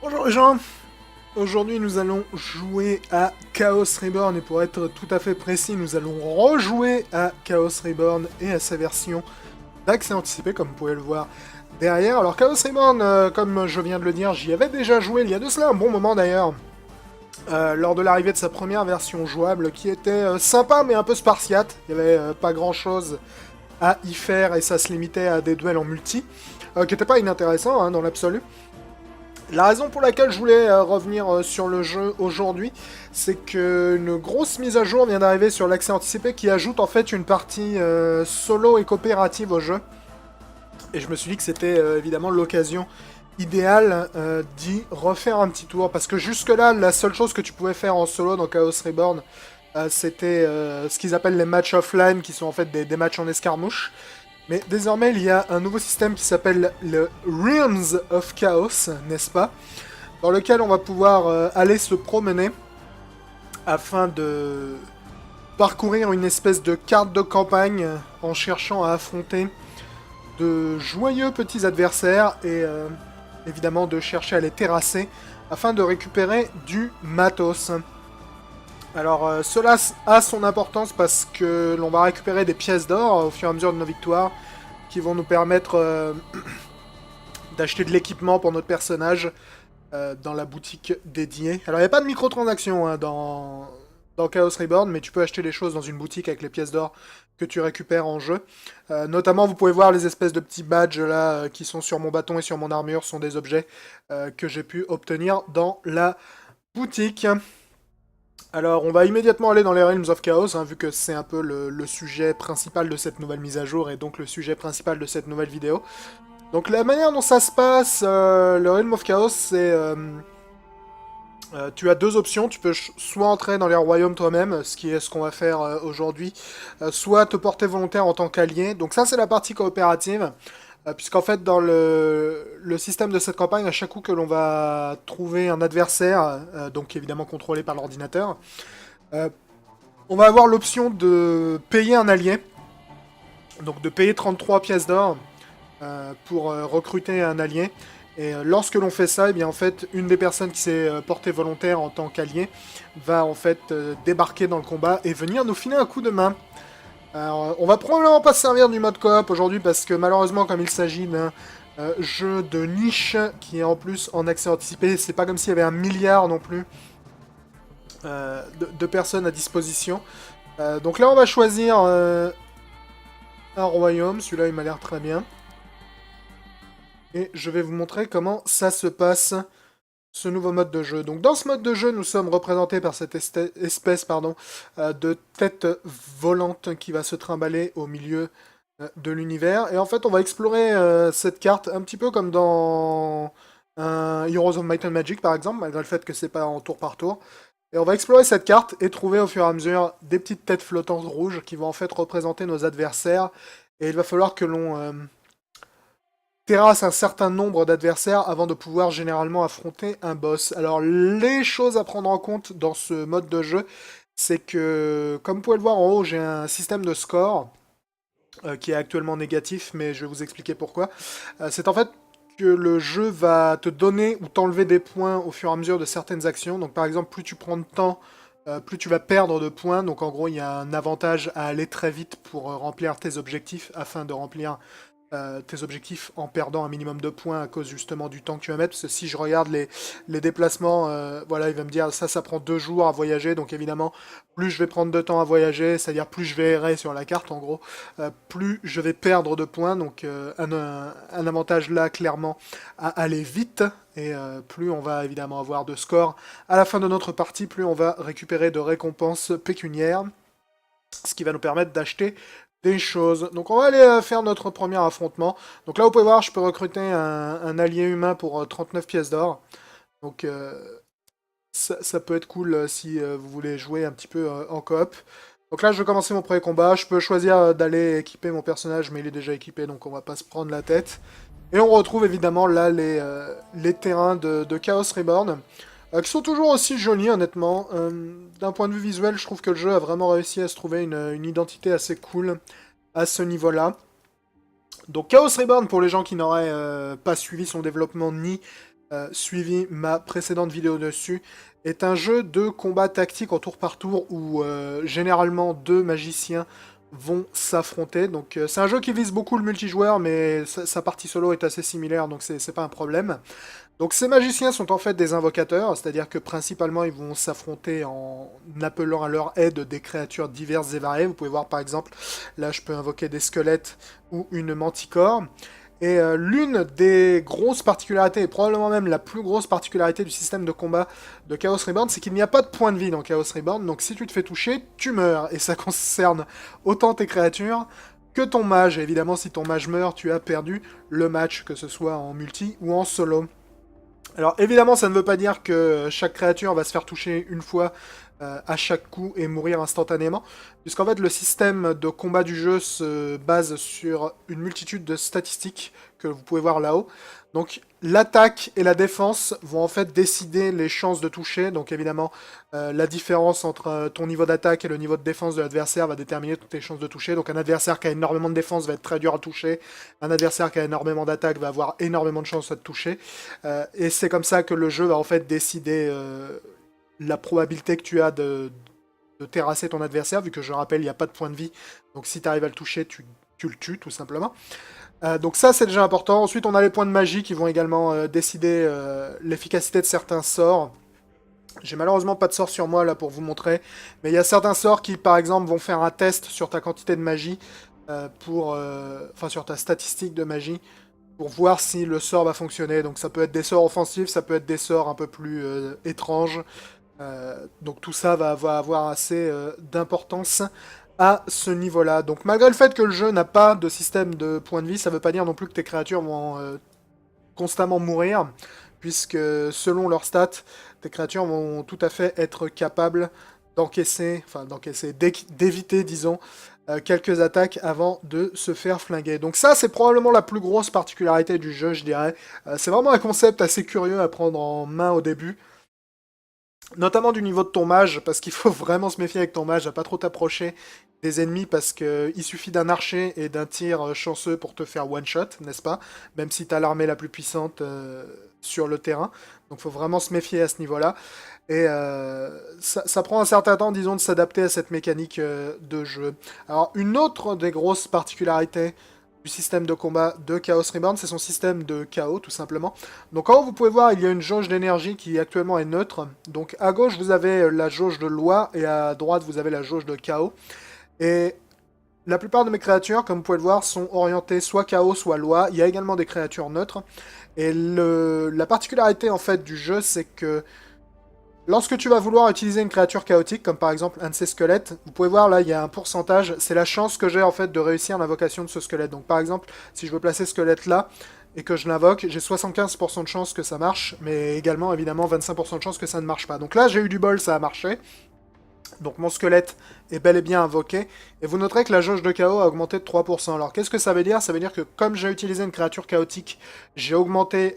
Bonjour les gens, aujourd'hui nous allons jouer à Chaos Reborn et pour être tout à fait précis, nous allons rejouer à Chaos Reborn et à sa version d'accès anticipé comme vous pouvez le voir derrière. Alors Chaos Reborn, comme je viens de le dire, j'y avais déjà joué il y a de cela un bon moment d'ailleurs, lors de l'arrivée de sa première version jouable qui était sympa mais un peu spartiate, il n'y avait pas grand chose à y faire et ça se limitait à des duels en multi, qui n'étaient pas inintéressants dans l'absolu. La raison pour laquelle je voulais revenir sur le jeu aujourd'hui, c'est qu'une grosse mise à jour vient d'arriver sur l'accès anticipé qui ajoute en fait une partie solo et coopérative au jeu. Et je me suis dit que c'était évidemment l'occasion idéale d'y refaire un petit tour. Parce que jusque-là, la seule chose que tu pouvais faire en solo dans Chaos Reborn, c'était ce qu'ils appellent les matchs offline, qui sont en fait des matchs en escarmouche. Mais désormais, il y a un nouveau système qui s'appelle le Realms of Chaos, n'est-ce pas? Dans lequel on va pouvoir aller se promener afin de parcourir une espèce de carte de campagne en cherchant à affronter de joyeux petits adversaires et évidemment de chercher à les terrasser afin de récupérer du matos. Alors cela a son importance parce que l'on va récupérer des pièces d'or au fur et à mesure de nos victoires qui vont nous permettre d'acheter de l'équipement pour notre personnage dans la boutique dédiée. Alors, il n'y a pas de microtransactions dans Chaos Reborn, mais tu peux acheter les choses dans une boutique avec les pièces d'or que tu récupères en jeu. Notamment, vous pouvez voir les espèces de petits badges là qui sont sur mon bâton et sur mon armure, sont des objets que j'ai pu obtenir dans la boutique. Alors, on va immédiatement aller dans les Realms of Chaos, vu que c'est un peu le sujet principal de cette nouvelle mise à jour et donc le sujet principal de cette nouvelle vidéo. Donc la manière dont ça se passe, le Realm of Chaos, c'est... tu as deux options, tu peux soit entrer dans les royaumes toi-même, ce qui est ce qu'on va faire aujourd'hui, soit te porter volontaire en tant qu'allié. Donc ça c'est la partie coopérative, puisqu'en fait dans le système de cette campagne, à chaque coup que l'on va trouver un adversaire, donc évidemment contrôlé par l'ordinateur, euh, on va avoir l'option de payer un allié, donc de payer 33 pièces d'or pour recruter un allié. Et lorsque l'on fait ça, et bien en fait, une des personnes qui s'est portée volontaire en tant qu'allié va en fait débarquer dans le combat et venir nous filer un coup de main. Alors, on va probablement pas se servir du mode coop aujourd'hui parce que malheureusement, comme il s'agit d'un jeu de niche qui est en plus en accès anticipé, c'est pas comme s'il y avait un milliard non plus de personnes à disposition. Donc là, on va choisir un royaume. Celui-là, il m'a l'air très bien. Et je vais vous montrer comment ça se passe, ce nouveau mode de jeu. Donc dans ce mode de jeu, nous sommes représentés par cette espèce de tête volante qui va se trimballer au milieu de l'univers. Et en fait, on va explorer cette carte un petit peu comme dans un Heroes of Might and Magic par exemple, malgré le fait que c'est pas en tour par tour. Et on va explorer cette carte et trouver au fur et à mesure des petites têtes flottantes rouges qui vont en fait représenter nos adversaires. Et il va falloir que l'on terrasse un certain nombre d'adversaires avant de pouvoir généralement affronter un boss. Alors les choses à prendre en compte dans ce mode de jeu, c'est que, comme vous pouvez le voir en haut, j'ai un système de score qui est actuellement négatif, mais je vais vous expliquer pourquoi. C'est en fait que le jeu va te donner ou t'enlever des points au fur et à mesure de certaines actions. Donc par exemple, plus tu prends de temps, plus tu vas perdre de points. Donc en gros, il y a un avantage à aller très vite pour remplir tes objectifs afin de remplir tes objectifs en perdant un minimum de points à cause justement du temps que tu vas mettre. Parce que si je regarde les déplacements, voilà, il va me dire ça prend 2 jours à voyager. Donc évidemment, plus je vais prendre de temps à voyager, c'est-à-dire plus je vais errer sur la carte en gros, plus je vais perdre de points. Donc un avantage là clairement à aller vite. Et plus on va évidemment avoir de scores à la fin de notre partie, plus on va récupérer de récompenses pécuniaires, ce qui va nous permettre d'acheter des choses. Donc on va aller faire notre premier affrontement. Donc là vous pouvez voir, je peux recruter un allié humain pour 39 pièces d'or. Donc ça peut être cool si vous voulez jouer un petit peu en coop. Donc là je vais commencer mon premier combat. Je peux choisir d'aller équiper mon personnage, mais il est déjà équipé, donc on va pas se prendre la tête. Et on retrouve évidemment là les terrains de Chaos Reborn. Qui sont toujours aussi jolis, honnêtement. D'un point de vue visuel, je trouve que le jeu a vraiment réussi à se trouver une identité assez cool à ce niveau-là. Donc Chaos Reborn, pour les gens qui n'auraient pas suivi son développement ni suivi ma précédente vidéo dessus, est un jeu de combat tactique en tour par tour où généralement deux magiciens vont s'affronter. Donc c'est un jeu qui vise beaucoup le multijoueur, mais sa partie solo est assez similaire, donc c'est pas un problème. Donc ces magiciens sont en fait des invocateurs, c'est-à-dire que principalement ils vont s'affronter en appelant à leur aide des créatures diverses et variées. Vous pouvez voir par exemple, là je peux invoquer des squelettes ou une manticore. Et l'une des grosses particularités, et probablement même la plus grosse particularité du système de combat de Chaos Reborn, c'est qu'il n'y a pas de point de vie dans Chaos Reborn, donc si tu te fais toucher, tu meurs. Et ça concerne autant tes créatures que ton mage. Et évidemment, si ton mage meurt, tu as perdu le match, que ce soit en multi ou en solo. Alors évidemment, ça ne veut pas dire que chaque créature va se faire toucher une fois à chaque coup et mourir instantanément, puisqu'en fait le système de combat du jeu se base sur une multitude de statistiques que vous pouvez voir là-haut. Donc l'attaque et la défense vont en fait décider les chances de toucher, donc évidemment la différence entre ton niveau d'attaque et le niveau de défense de l'adversaire va déterminer toutes tes chances de toucher. Donc un adversaire qui a énormément de défense va être très dur à toucher, un adversaire qui a énormément d'attaque va avoir énormément de chances de toucher, et c'est comme ça que le jeu va en fait décider la probabilité que tu as de terrasser ton adversaire, vu que je rappelle, il n'y a pas de point de vie. Donc si tu arrives à le toucher, tu le tues tout simplement. Donc ça, c'est déjà important. Ensuite, on a les points de magie qui vont également décider l'efficacité de certains sorts. J'ai malheureusement pas de sort sur moi là pour vous montrer, mais il y a certains sorts qui, par exemple, vont faire un test sur ta quantité de magie, enfin sur ta statistique de magie, pour voir si le sort va fonctionner. Donc ça peut être des sorts offensifs, ça peut être des sorts un peu plus étranges. Donc tout ça va avoir assez d'importance à ce niveau-là. Donc malgré le fait que le jeu n'a pas de système de points de vie, ça veut pas dire non plus que tes créatures vont constamment mourir, puisque selon leurs stats, tes créatures vont tout à fait être capables d'éviter, disons, quelques attaques avant de se faire flinguer. Donc ça, c'est probablement la plus grosse particularité du jeu, je dirais. C'est vraiment un concept assez curieux à prendre en main au début. Notamment du niveau de ton mage, parce qu'il faut vraiment se méfier avec ton mage, à pas trop t'approcher des ennemis, parce qu'il suffit d'un archer et d'un tir chanceux pour te faire one-shot, n'est-ce pas? Même si t'as l'armée la plus puissante sur le terrain. Donc faut vraiment se méfier à ce niveau-là. Et ça prend un certain temps, disons, de s'adapter à cette mécanique de jeu. Alors, une autre des grosses particularités du système de combat de Chaos Reborn, c'est son système de chaos, tout simplement. Donc en haut, vous pouvez voir, il y a une jauge d'énergie qui actuellement est neutre. Donc à gauche, vous avez la jauge de loi, et à droite, vous avez la jauge de chaos. Et la plupart de mes créatures, comme vous pouvez le voir, sont orientées soit chaos, soit loi. Il y a également des créatures neutres. Et la particularité, en fait, du jeu, c'est que lorsque tu vas vouloir utiliser une créature chaotique, comme par exemple un de ces squelettes, vous pouvez voir là, il y a un pourcentage, c'est la chance que j'ai en fait de réussir l'invocation de ce squelette. Donc par exemple, si je veux placer ce squelette là, et que je l'invoque, j'ai 75% de chance que ça marche, mais également évidemment 25% de chance que ça ne marche pas. Donc là, j'ai eu du bol, ça a marché. Donc mon squelette est bel et bien invoqué, et vous noterez que la jauge de chaos a augmenté de 3%. Alors qu'est-ce que ça veut dire? Ça veut dire que comme j'ai utilisé une créature chaotique, j'ai augmenté,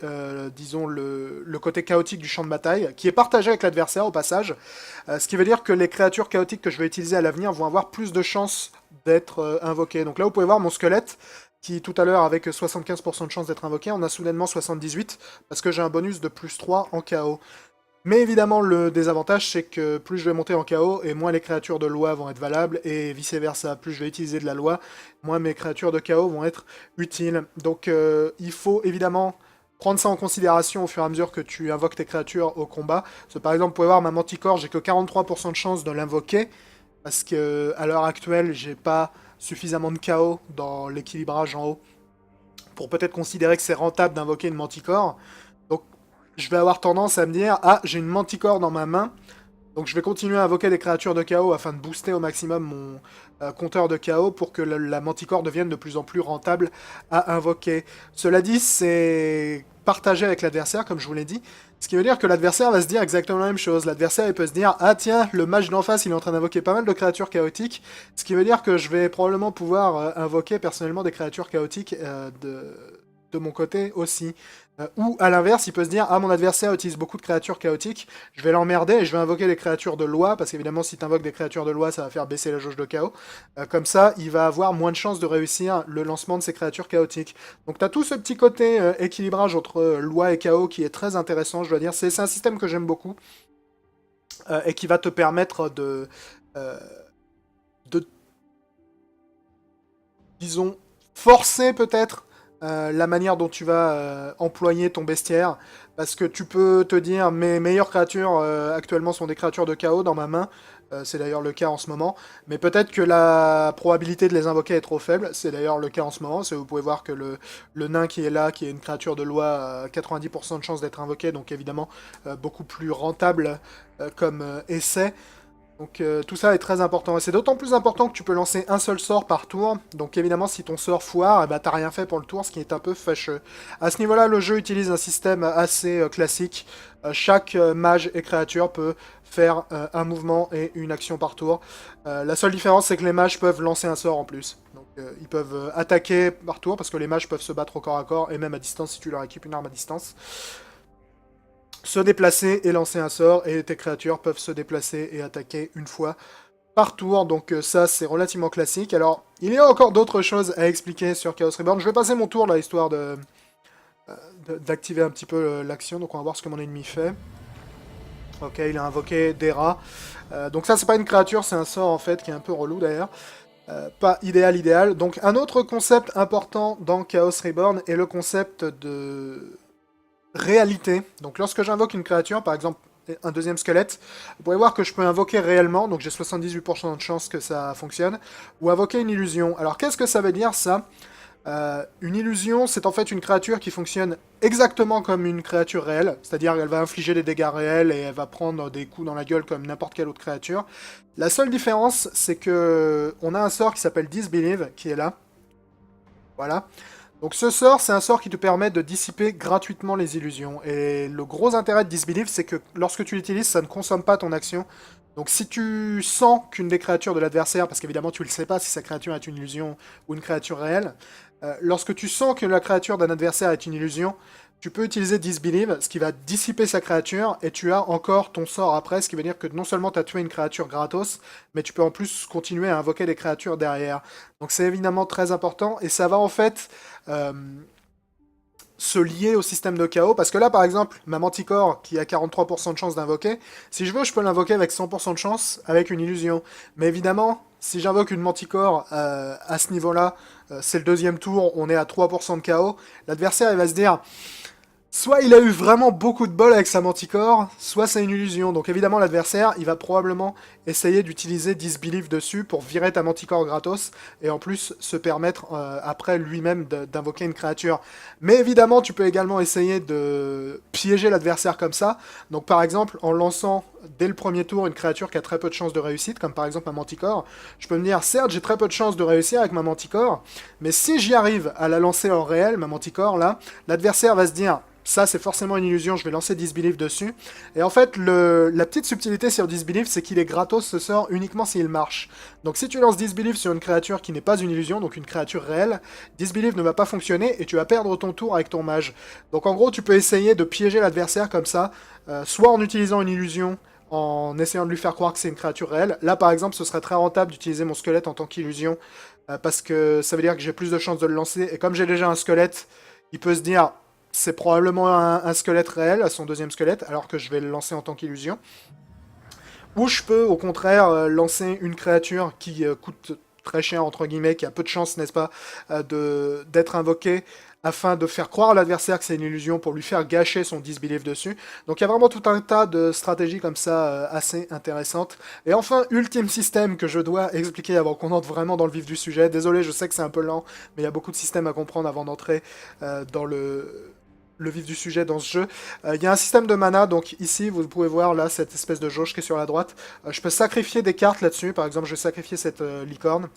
disons, le côté chaotique du champ de bataille, qui est partagé avec l'adversaire au passage, ce qui veut dire que les créatures chaotiques que je vais utiliser à l'avenir vont avoir plus de chances d'être invoquées. Donc là vous pouvez voir mon squelette, qui tout à l'heure avec 75% de chance d'être invoqué, on a soudainement 78, parce que j'ai un bonus de plus 3 en chaos. Mais évidemment, le désavantage, c'est que plus je vais monter en chaos, et moins les créatures de loi vont être valables, et vice-versa. Plus je vais utiliser de la loi, moins mes créatures de chaos vont être utiles. Donc il faut évidemment prendre ça en considération au fur et à mesure que tu invoques tes créatures au combat. Par exemple, vous pouvez voir ma manticore, j'ai que 43% de chance de l'invoquer, parce que à l'heure actuelle, j'ai pas suffisamment de chaos dans l'équilibrage en haut pour peut-être considérer que c'est rentable d'invoquer une manticore. Donc je vais avoir tendance à me dire, ah, j'ai une manticore dans ma main, donc je vais continuer à invoquer des créatures de chaos afin de booster au maximum mon compteur de chaos pour que la manticore devienne de plus en plus rentable à invoquer. Cela dit, c'est partagé avec l'adversaire, comme je vous l'ai dit, ce qui veut dire que l'adversaire va se dire exactement la même chose. L'adversaire, il peut se dire, ah tiens, le mage d'en face, il est en train d'invoquer pas mal de créatures chaotiques, ce qui veut dire que je vais probablement pouvoir invoquer personnellement des créatures chaotiques de mon côté aussi. Ou à l'inverse, il peut se dire, ah mon adversaire utilise beaucoup de créatures chaotiques, je vais l'emmerder et je vais invoquer des créatures de loi, parce qu'évidemment si tu invoques des créatures de loi, ça va faire baisser la jauge de chaos. Comme ça, il va avoir moins de chances de réussir le lancement de ces créatures chaotiques. Donc tu as tout ce petit côté équilibrage entre loi et chaos qui est très intéressant, je dois dire. C'est un système que j'aime beaucoup, et qui va te permettre de disons, forcer peut-être la manière dont tu vas employer ton bestiaire, parce que tu peux te dire mes meilleures créatures actuellement sont des créatures de chaos dans ma main, c'est d'ailleurs le cas en ce moment, mais peut-être que la probabilité de les invoquer est trop faible, c'est d'ailleurs le cas en ce moment, vous pouvez voir que le nain qui est là, qui est une créature de loi, a 90% de chance d'être invoqué, donc évidemment beaucoup plus rentable comme essai. Donc tout ça est très important. Et c'est d'autant plus important que tu peux lancer un seul sort par tour. Donc évidemment, si ton sort foire, eh ben, t'as rien fait pour le tour, ce qui est un peu fâcheux. À ce niveau-là, le jeu utilise un système assez classique. Chaque mage et créature peut faire un mouvement et une action par tour. La seule différence, c'est que les mages peuvent lancer un sort en plus. Donc ils peuvent attaquer par tour, parce que les mages peuvent se battre au corps à corps, et même à distance si tu leur équipes une arme à distance. Se déplacer et lancer un sort, et tes créatures peuvent se déplacer et attaquer une fois par tour, donc ça c'est relativement classique. Alors, il y a encore d'autres choses à expliquer sur Chaos Reborn. Je vais passer mon tour là, histoire d'activer un petit peu l'action, donc on va voir ce que mon ennemi fait. Ok, il a invoqué des rats. Donc ça c'est pas une créature, c'est un sort en fait qui est un peu relou d'ailleurs. Pas idéal. Donc un autre concept important dans Chaos Reborn est le concept de réalité. Donc lorsque j'invoque une créature, par exemple un deuxième squelette, vous pouvez voir que je peux invoquer réellement, donc j'ai 78% de chance que ça fonctionne, ou invoquer une illusion. Alors qu'est-ce que ça veut dire ça? Une illusion, c'est en fait une créature qui fonctionne exactement comme une créature réelle, c'est-à-dire qu'elle va infliger des dégâts réels et elle va prendre des coups dans la gueule comme n'importe quelle autre créature. La seule différence, c'est que on a un sort qui s'appelle Disbelieve, qui est là. Voilà. Donc ce sort, c'est un sort qui te permet de dissiper gratuitement les illusions. Et le gros intérêt de Disbelieve, c'est que lorsque tu l'utilises, ça ne consomme pas ton action. Donc si tu sens qu'une des créatures de l'adversaire, parce qu'évidemment tu ne le sais pas si sa créature est une illusion ou une créature réelle, lorsque tu sens que la créature d'un adversaire est une illusion, tu peux utiliser Disbelieve, ce qui va dissiper sa créature, et tu as encore ton sort après, ce qui veut dire que non seulement tu as tué une créature gratos, mais tu peux en plus continuer à invoquer des créatures derrière. Donc c'est évidemment très important, et ça va en fait se lier au système de chaos, parce que là par exemple, ma Manticore qui a 43% de chance d'invoquer, si je veux je peux l'invoquer avec 100% de chance avec une illusion. Mais évidemment, si j'invoque une Manticore à ce niveau-là, c'est le deuxième tour, on est à 3% de chaos, l'adversaire il va se dire... Soit il a eu vraiment beaucoup de bol avec sa Manticore, soit c'est une illusion. Donc évidemment l'adversaire, il va probablement essayer d'utiliser Disbelieve dessus pour virer ta Manticore gratos, et en plus se permettre après lui-même d'invoquer une créature. Mais évidemment tu peux également essayer de piéger l'adversaire comme ça. Donc par exemple en lançant dès le premier tour une créature qui a très peu de chances de réussite, comme par exemple ma Manticore, je peux me dire certes j'ai très peu de chances de réussir avec ma Manticore, mais si j'y arrive à la lancer en réel, ma Manticore là, l'adversaire va se dire... Ça, c'est forcément une illusion, je vais lancer Disbelieve dessus. Et en fait, la petite subtilité sur Disbelieve, c'est qu'il est gratos ce sort uniquement s'il marche. Donc si tu lances Disbelieve sur une créature qui n'est pas une illusion, donc une créature réelle, Disbelieve ne va pas fonctionner et tu vas perdre ton tour avec ton mage. Donc en gros, tu peux essayer de piéger l'adversaire comme ça, soit en utilisant une illusion, en essayant de lui faire croire que c'est une créature réelle. Là, par exemple, ce serait très rentable d'utiliser mon squelette en tant qu'illusion, parce que ça veut dire que j'ai plus de chances de le lancer. Et comme j'ai déjà un squelette, il peut se dire... C'est probablement un squelette réel, son deuxième squelette, alors que je vais le lancer en tant qu'illusion. Ou je peux, au contraire, lancer une créature qui coûte très cher, entre guillemets, qui a peu de chance, n'est-ce pas, d'être invoquée, afin de faire croire à l'adversaire que c'est une illusion pour lui faire gâcher son Disbelieve dessus. Donc il y a vraiment tout un tas de stratégies comme ça assez intéressantes. Et enfin, ultime système que je dois expliquer avant qu'on entre vraiment dans le vif du sujet. Désolé, je sais que c'est un peu lent, mais il y a beaucoup de systèmes à comprendre avant d'entrer dans le vif du sujet dans ce jeu. Il y a un système de mana, donc ici vous pouvez voir là cette espèce de jauge qui est sur la droite. Je peux sacrifier des cartes là-dessus, par exemple je vais sacrifier cette licorne.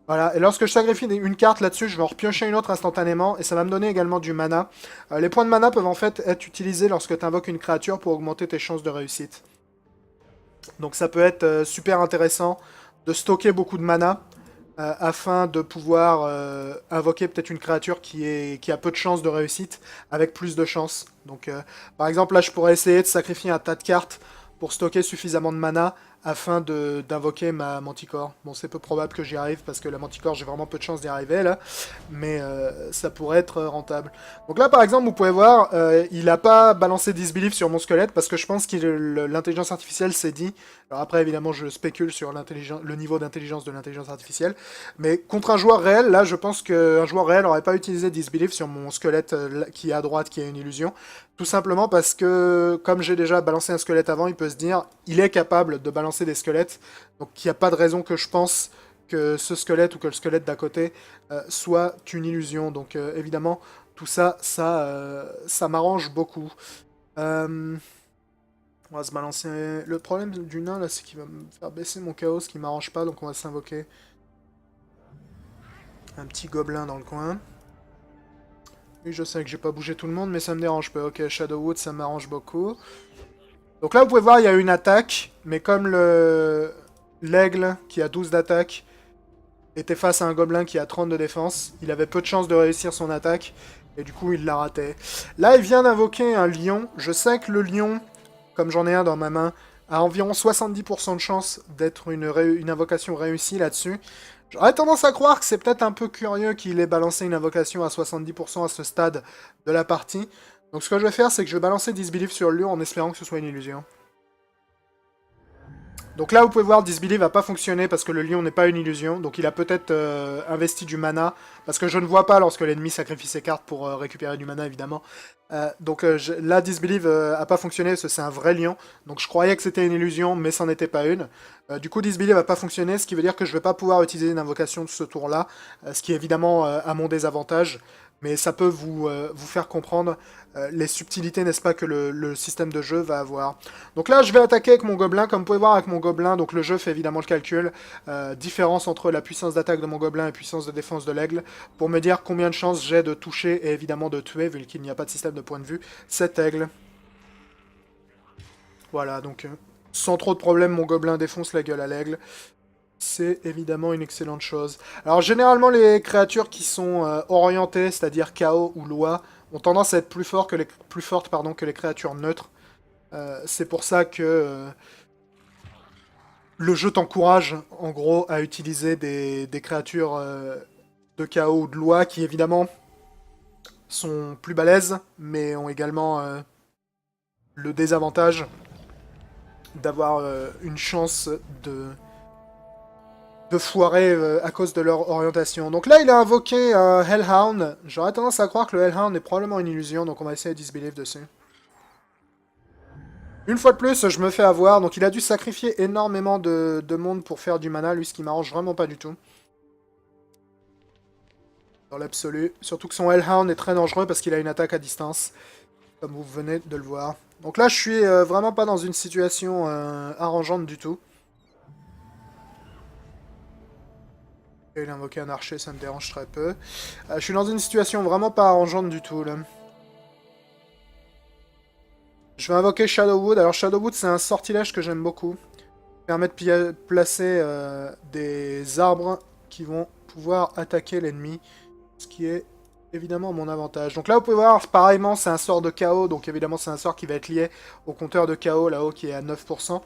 Voilà, et lorsque je sacrifie une carte là-dessus, je vais en repiocher une autre instantanément, et ça va me donner également du mana. Les points de mana peuvent en fait être utilisés lorsque tu invoques une créature pour augmenter tes chances de réussite. Donc ça peut être super intéressant de stocker beaucoup de mana. afin de pouvoir invoquer peut-être une créature qui a peu de chances de réussite, avec plus de chances. Donc, par exemple, là, je pourrais essayer de sacrifier un tas de cartes pour stocker suffisamment de mana afin d'invoquer ma Manticore. Bon, c'est peu probable que j'y arrive parce que la Manticore, j'ai vraiment peu de chance d'y arriver là, mais ça pourrait être rentable. Donc là, par exemple, vous pouvez voir, il n'a pas balancé Disbelief sur mon squelette parce que je pense que l'intelligence artificielle s'est dit. Alors après, évidemment, je spécule sur le niveau d'intelligence de l'intelligence artificielle, mais contre un joueur réel, là, je pense qu'un joueur réel n'aurait pas utilisé Disbelief sur mon squelette qui est à droite, qui est une illusion. Tout simplement parce que, comme j'ai déjà balancé un squelette avant, il peut se dire, il est capable de balancer des squelettes, donc il n'y a pas de raison que je pense que ce squelette ou que le squelette d'à côté soit une illusion. Donc évidemment, tout ça, ça m'arrange beaucoup. On va se balancer. Le problème du nain, là, c'est qu'il va me faire baisser mon chaos, ce qui m'arrange pas, donc on va s'invoquer un petit gobelin dans le coin. Oui, je sais que j'ai pas bougé tout le monde, mais ça me dérange pas. Ok, Shadowwood, ça m'arrange beaucoup. Donc là, vous pouvez voir, il y a une attaque, mais comme l'aigle, qui a 12 d'attaque, était face à un gobelin qui a 30 de défense, il avait peu de chances de réussir son attaque, et du coup, il l'a raté. Là, il vient d'invoquer un lion. Je sais que le lion, comme j'en ai un dans ma main, a environ 70% de chance d'être une invocation réussie là-dessus. J'aurais tendance à croire que c'est peut-être un peu curieux qu'il ait balancé une invocation à 70% à ce stade de la partie. Donc ce que je vais faire, c'est que je vais balancer Disbelief sur le lieu en espérant que ce soit une illusion. Donc là, vous pouvez voir, Disbelief va pas fonctionner parce que le lion n'est pas une illusion. Donc il a peut-être investi du mana. Parce que je ne vois pas lorsque l'ennemi sacrifie ses cartes pour récupérer du mana, évidemment. Là, Disbelief a pas fonctionné parce que c'est un vrai lion. Donc je croyais que c'était une illusion, mais c'en était pas une. Du coup, Disbelief va pas fonctionner, ce qui veut dire que je vais pas pouvoir utiliser une invocation de ce tour-là. Ce qui est évidemment à mon désavantage. Mais ça peut vous faire comprendre les subtilités, n'est-ce pas, que le système de jeu va avoir. Donc là, je vais attaquer avec mon gobelin. Comme vous pouvez voir avec mon gobelin, donc le jeu fait évidemment le calcul. Différence entre la puissance d'attaque de mon gobelin et la puissance de défense de l'aigle, pour me dire combien de chances j'ai de toucher et évidemment de tuer, vu qu'il n'y a pas de système de point de vue, cet aigle. Voilà, donc sans trop de problème, mon gobelin défonce la gueule à l'aigle. C'est évidemment une excellente chose. Alors généralement, les créatures qui sont orientées, c'est-à-dire chaos ou loi, ont tendance à être plus fortes que les créatures neutres. C'est pour ça que le jeu t'encourage, en gros, à utiliser des créatures de chaos ou de loi qui, évidemment, sont plus balèzes, mais ont également le désavantage d'avoir une chance de foirer à cause de leur orientation. Donc là, il a invoqué un Hellhound. J'aurais tendance à croire que le Hellhound est probablement une illusion, donc on va essayer de Disbelief dessus. Une fois de plus, je me fais avoir, donc il a dû sacrifier énormément de monde pour faire du mana, lui, ce qui m'arrange vraiment pas du tout. Dans l'absolu. Surtout que son Hellhound est très dangereux parce qu'il a une attaque à distance, comme vous venez de le voir. Donc là, je suis vraiment pas dans une situation arrangeante du tout. Et il a invoqué un archer, ça me dérange très peu. Je suis dans une situation vraiment pas arrangeante du tout, là. Je vais invoquer Shadowwood. Alors Shadowwood, c'est un sortilège que j'aime beaucoup. Permet de placer des arbres qui vont pouvoir attaquer l'ennemi. Ce qui est évidemment mon avantage. Donc là, vous pouvez voir, pareillement, c'est un sort de chaos. Donc évidemment, c'est un sort qui va être lié au compteur de chaos, là-haut, qui est à 9%.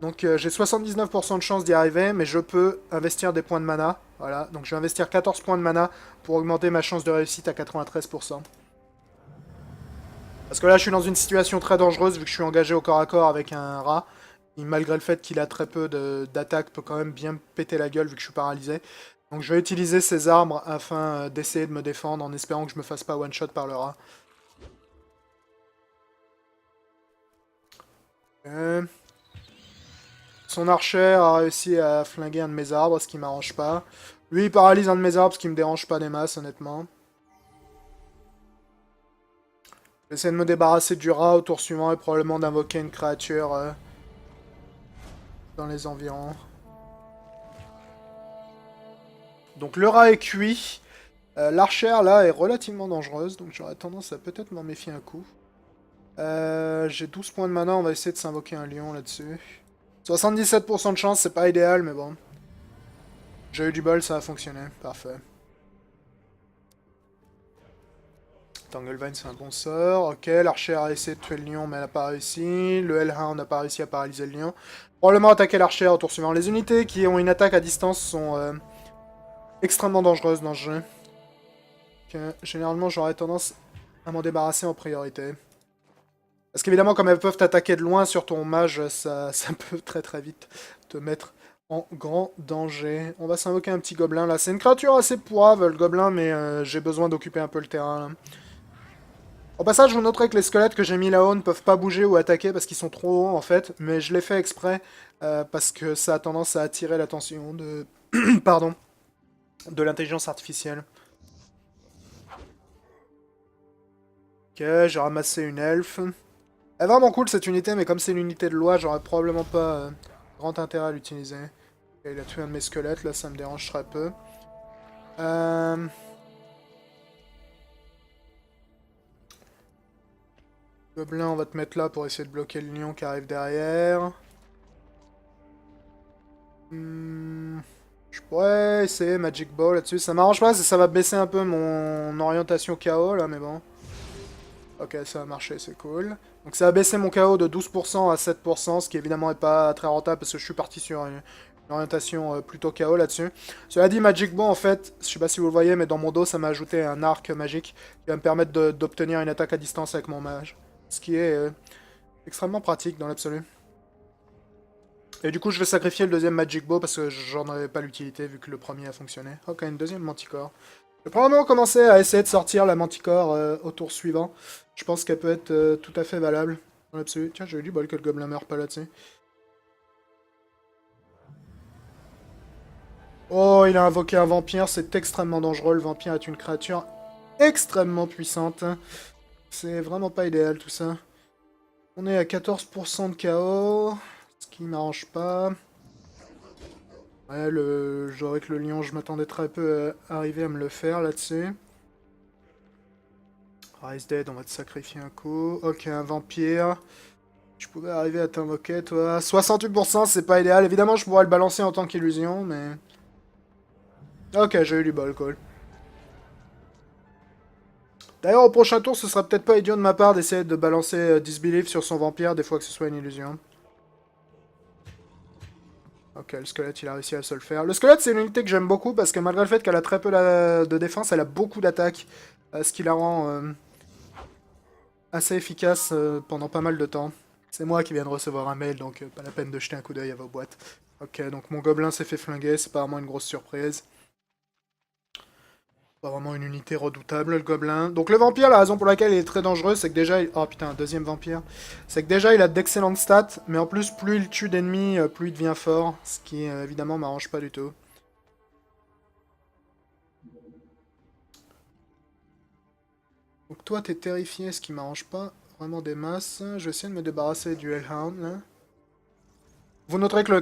Donc j'ai 79% de chance d'y arriver, mais je peux investir des points de mana. Voilà, donc je vais investir 14 points de mana pour augmenter ma chance de réussite à 93%. Parce que là, je suis dans une situation très dangereuse, vu que je suis engagé au corps à corps avec un rat. Et malgré le fait qu'il a très peu d'attaque, peut quand même bien péter la gueule, vu que je suis paralysé. Donc je vais utiliser ces arbres afin d'essayer de me défendre, en espérant que je me fasse pas one-shot par le rat. Son archer a réussi à flinguer un de mes arbres, ce qui m'arrange pas. Lui, il paralyse un de mes arbres, ce qui me dérange pas des masses, honnêtement. J'essaie de me débarrasser du rat au tour suivant et probablement d'invoquer une créature dans les environs. Donc le rat est cuit. L'archer, là, est relativement dangereuse, donc j'aurais tendance à peut-être m'en méfier un coup. J'ai 12 points de mana, on va essayer de s'invoquer un lion là-dessus. 77% de chance, c'est pas idéal, mais bon. J'ai eu du bol, ça a fonctionné. Parfait. Tanglevine, c'est un bon sort. Ok, l'archer a essayé de tuer le lion, mais elle n'a pas réussi. Le Hellhound n'a pas réussi à paralyser le lion. Probablement attaquer l'archer au tour suivant. Les unités qui ont une attaque à distance sont extrêmement dangereuses dans ce jeu. Généralement, j'aurais tendance à m'en débarrasser en priorité. Parce qu'évidemment, comme elles peuvent t'attaquer de loin sur ton mage, ça peut très très vite te mettre en grand danger. On va s'invoquer un petit gobelin là. C'est une créature assez pourrave, le gobelin, mais j'ai besoin d'occuper un peu le terrain là. Au passage, vous noterez que les squelettes que j'ai mis là-haut ne peuvent pas bouger ou attaquer parce qu'ils sont trop hauts en fait, mais je l'ai fait exprès parce que ça a tendance à attirer l'attention de... Pardon. De l'intelligence artificielle. Ok, j'ai ramassé une elfe. Elle est vraiment cool cette unité, mais comme c'est une unité de loi, j'aurais probablement pas grand intérêt à l'utiliser. Okay, il a tué un de mes squelettes, là ça me dérange très peu. Gobelin, on va te mettre là pour essayer de bloquer le lion qui arrive derrière. Je pourrais essayer Magic Ball là-dessus. Ça m'arrange pas, ça va baisser un peu mon orientation KO là, mais bon. Ok, ça a marché, c'est cool. Donc ça a baissé mon KO de 12% à 7%, ce qui évidemment n'est pas très rentable parce que je suis parti sur une orientation plutôt KO là-dessus. Cela dit, Magic Ball, en fait, je sais pas si vous le voyez, mais dans mon dos, ça m'a ajouté un arc magique qui va me permettre d'obtenir une attaque à distance avec mon mage. Ce qui est extrêmement pratique dans l'absolu. Et du coup, je vais sacrifier le deuxième Magic Bow parce que j'en avais pas l'utilité vu que le premier a fonctionné. Ok, une deuxième Manticore. Je vais probablement commencer à essayer de sortir la Manticore au tour suivant. Je pense qu'elle peut être tout à fait valable dans l'absolu. Tiens, j'ai eu du bol que le gobelin meurt pas là-dessus. Oh, il a invoqué un vampire, c'est extrêmement dangereux. Le vampire est une créature extrêmement puissante. C'est vraiment pas idéal tout ça. On est à 14% de KO, ce qui m'arrange pas. Ouais, je dirais que le lion, je m'attendais très peu à arriver à me le faire là-dessus. Rise Dead, on va te sacrifier un coup. Ok, un vampire. Je pouvais arriver à t'invoquer, toi. 68%, c'est pas idéal. Évidemment, je pourrais le balancer en tant qu'illusion, mais... Ok, j'ai eu du bol, cool. D'ailleurs, au prochain tour, ce sera peut-être pas idiot de ma part d'essayer de balancer Disbelief sur son vampire, des fois que ce soit une illusion. Ok, le squelette, il a réussi à se le faire. Le squelette, c'est une unité que j'aime beaucoup, parce que malgré le fait qu'elle a très peu de défense, elle a beaucoup d'attaque, ce qui la rend assez efficace pendant pas mal de temps. C'est moi qui viens de recevoir un mail, donc pas la peine de jeter un coup d'œil à vos boîtes. Ok, donc mon gobelin s'est fait flinguer, c'est pas vraiment une grosse surprise. Pas vraiment une unité redoutable, le gobelin. Donc le vampire, la raison pour laquelle il est très dangereux, c'est que déjà... Oh putain, un deuxième vampire. C'est que déjà, il a d'excellentes stats, mais en plus, plus il tue d'ennemis, plus il devient fort. Ce qui, évidemment, m'arrange pas du tout. Donc toi, t'es terrifié, ce qui m'arrange pas vraiment des masses. Je vais essayer de me débarrasser du Hellhound, là. Vous noterez que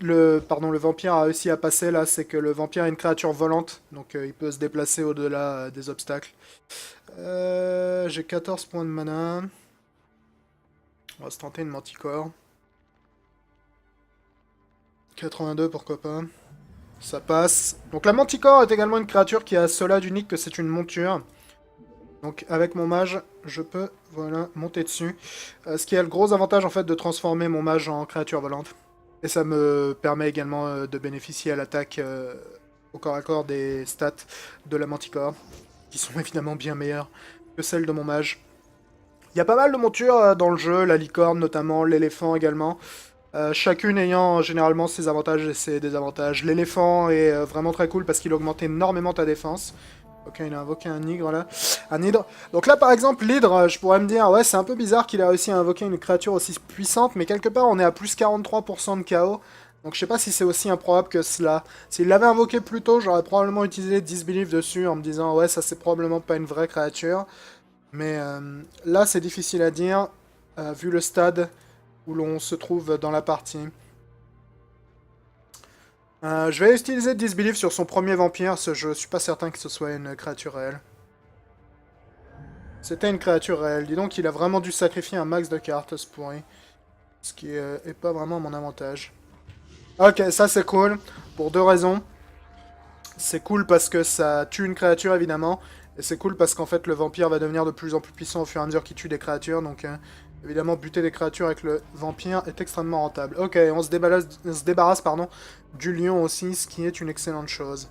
le vampire a réussi à passer, là. C'est que le vampire est une créature volante, donc il peut se déplacer au-delà des obstacles. J'ai 14 points de mana. On va se tenter une manticore. 82, pourquoi pas. Ça passe. Donc la manticore est également une créature qui a cela d'unique que c'est une monture. Donc avec mon mage, je peux voilà, monter dessus. Ce qui a le gros avantage en fait de transformer mon mage en créature volante. Et ça me permet également de bénéficier à l'attaque au corps à corps des stats de la manticore. Qui sont évidemment bien meilleures que celles de mon mage. Il y a pas mal de montures dans le jeu, la licorne notamment, l'éléphant également. Chacune ayant généralement ses avantages et ses désavantages. L'éléphant est vraiment très cool parce qu'il augmente énormément ta défense. Ok, il a invoqué un hydre là. Un hydre. Donc là, par exemple, l'hydre, je pourrais me dire, ouais, c'est un peu bizarre qu'il ait réussi à invoquer une créature aussi puissante, mais quelque part, on est à plus 43% de KO. Donc je sais pas si c'est aussi improbable que cela. S'il l'avait invoqué plus tôt, j'aurais probablement utilisé Disbelief dessus en me disant, ouais, ça c'est probablement pas une vraie créature. Mais là, c'est difficile à dire, vu le stade où l'on se trouve dans la partie. Je vais utiliser Disbelief sur son premier vampire, parce que je suis pas certain que ce soit une créature réelle. C'était une créature réelle. Dis donc, il a vraiment dû sacrifier un max de cartes, ce pourri. Ce qui est pas vraiment mon avantage. Ok, ça c'est cool, pour deux raisons. C'est cool parce que ça tue une créature, évidemment. Et c'est cool parce qu'en fait, le vampire va devenir de plus en plus puissant au fur et à mesure qu'il tue des créatures. Donc, évidemment, buter des créatures avec le vampire est extrêmement rentable. Ok, on se débarrasse pardon, du lion aussi, ce qui est une excellente chose.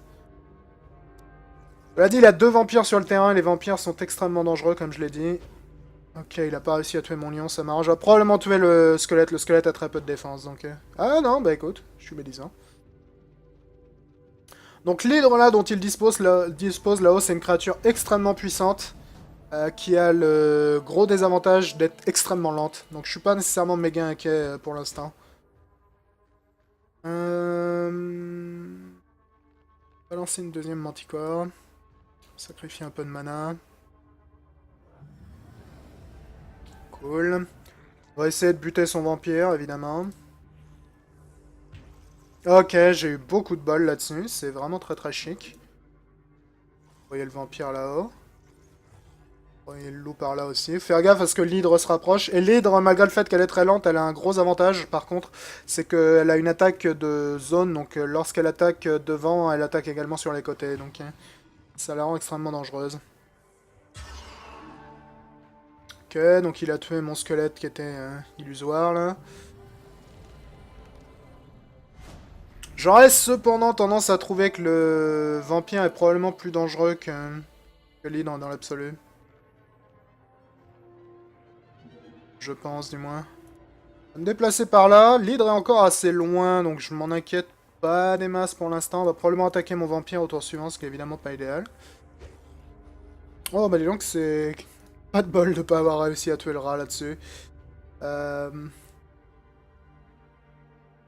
Cela dit, il a 2 vampires sur le terrain. Et les vampires sont extrêmement dangereux, comme je l'ai dit. Ok, il a pas réussi à tuer mon lion, ça m'arrange. Il va probablement tuer le squelette. Le squelette a très peu de défense, donc... Ah non, bah écoute, je suis médisant. Donc l'hydre là dont il dispose là-haut, c'est une créature extrêmement puissante qui a le gros désavantage d'être extrêmement lente. Donc je suis pas nécessairement méga inquiet pour l'instant. On va lancer une deuxième manticore. Sacrifier un peu de mana. Cool. On va essayer de buter son vampire, évidemment. Ok, j'ai eu beaucoup de bol là-dessus. C'est vraiment très très chic. Vous voyez le vampire là-haut. Vous voyez le loup par là aussi. Faire gaffe parce que l'hydre se rapproche. Et l'hydre, malgré le fait qu'elle est très lente, elle a un gros avantage par contre. C'est qu'elle a une attaque de zone. Donc lorsqu'elle attaque devant, elle attaque également sur les côtés. Donc ça la rend extrêmement dangereuse. Ok, donc il a tué mon squelette qui était illusoire là. J'aurais cependant tendance à trouver que le vampire est probablement plus dangereux que l'hydre dans l'absolu. Je pense du moins. Je vais me déplacer par là. L'hydre est encore assez loin, donc je m'en inquiète pas des masses pour l'instant. On va probablement attaquer mon vampire au tour suivant, ce qui est évidemment pas idéal. Oh bah dis donc, c'est pas de bol de pas avoir réussi à tuer le rat là-dessus.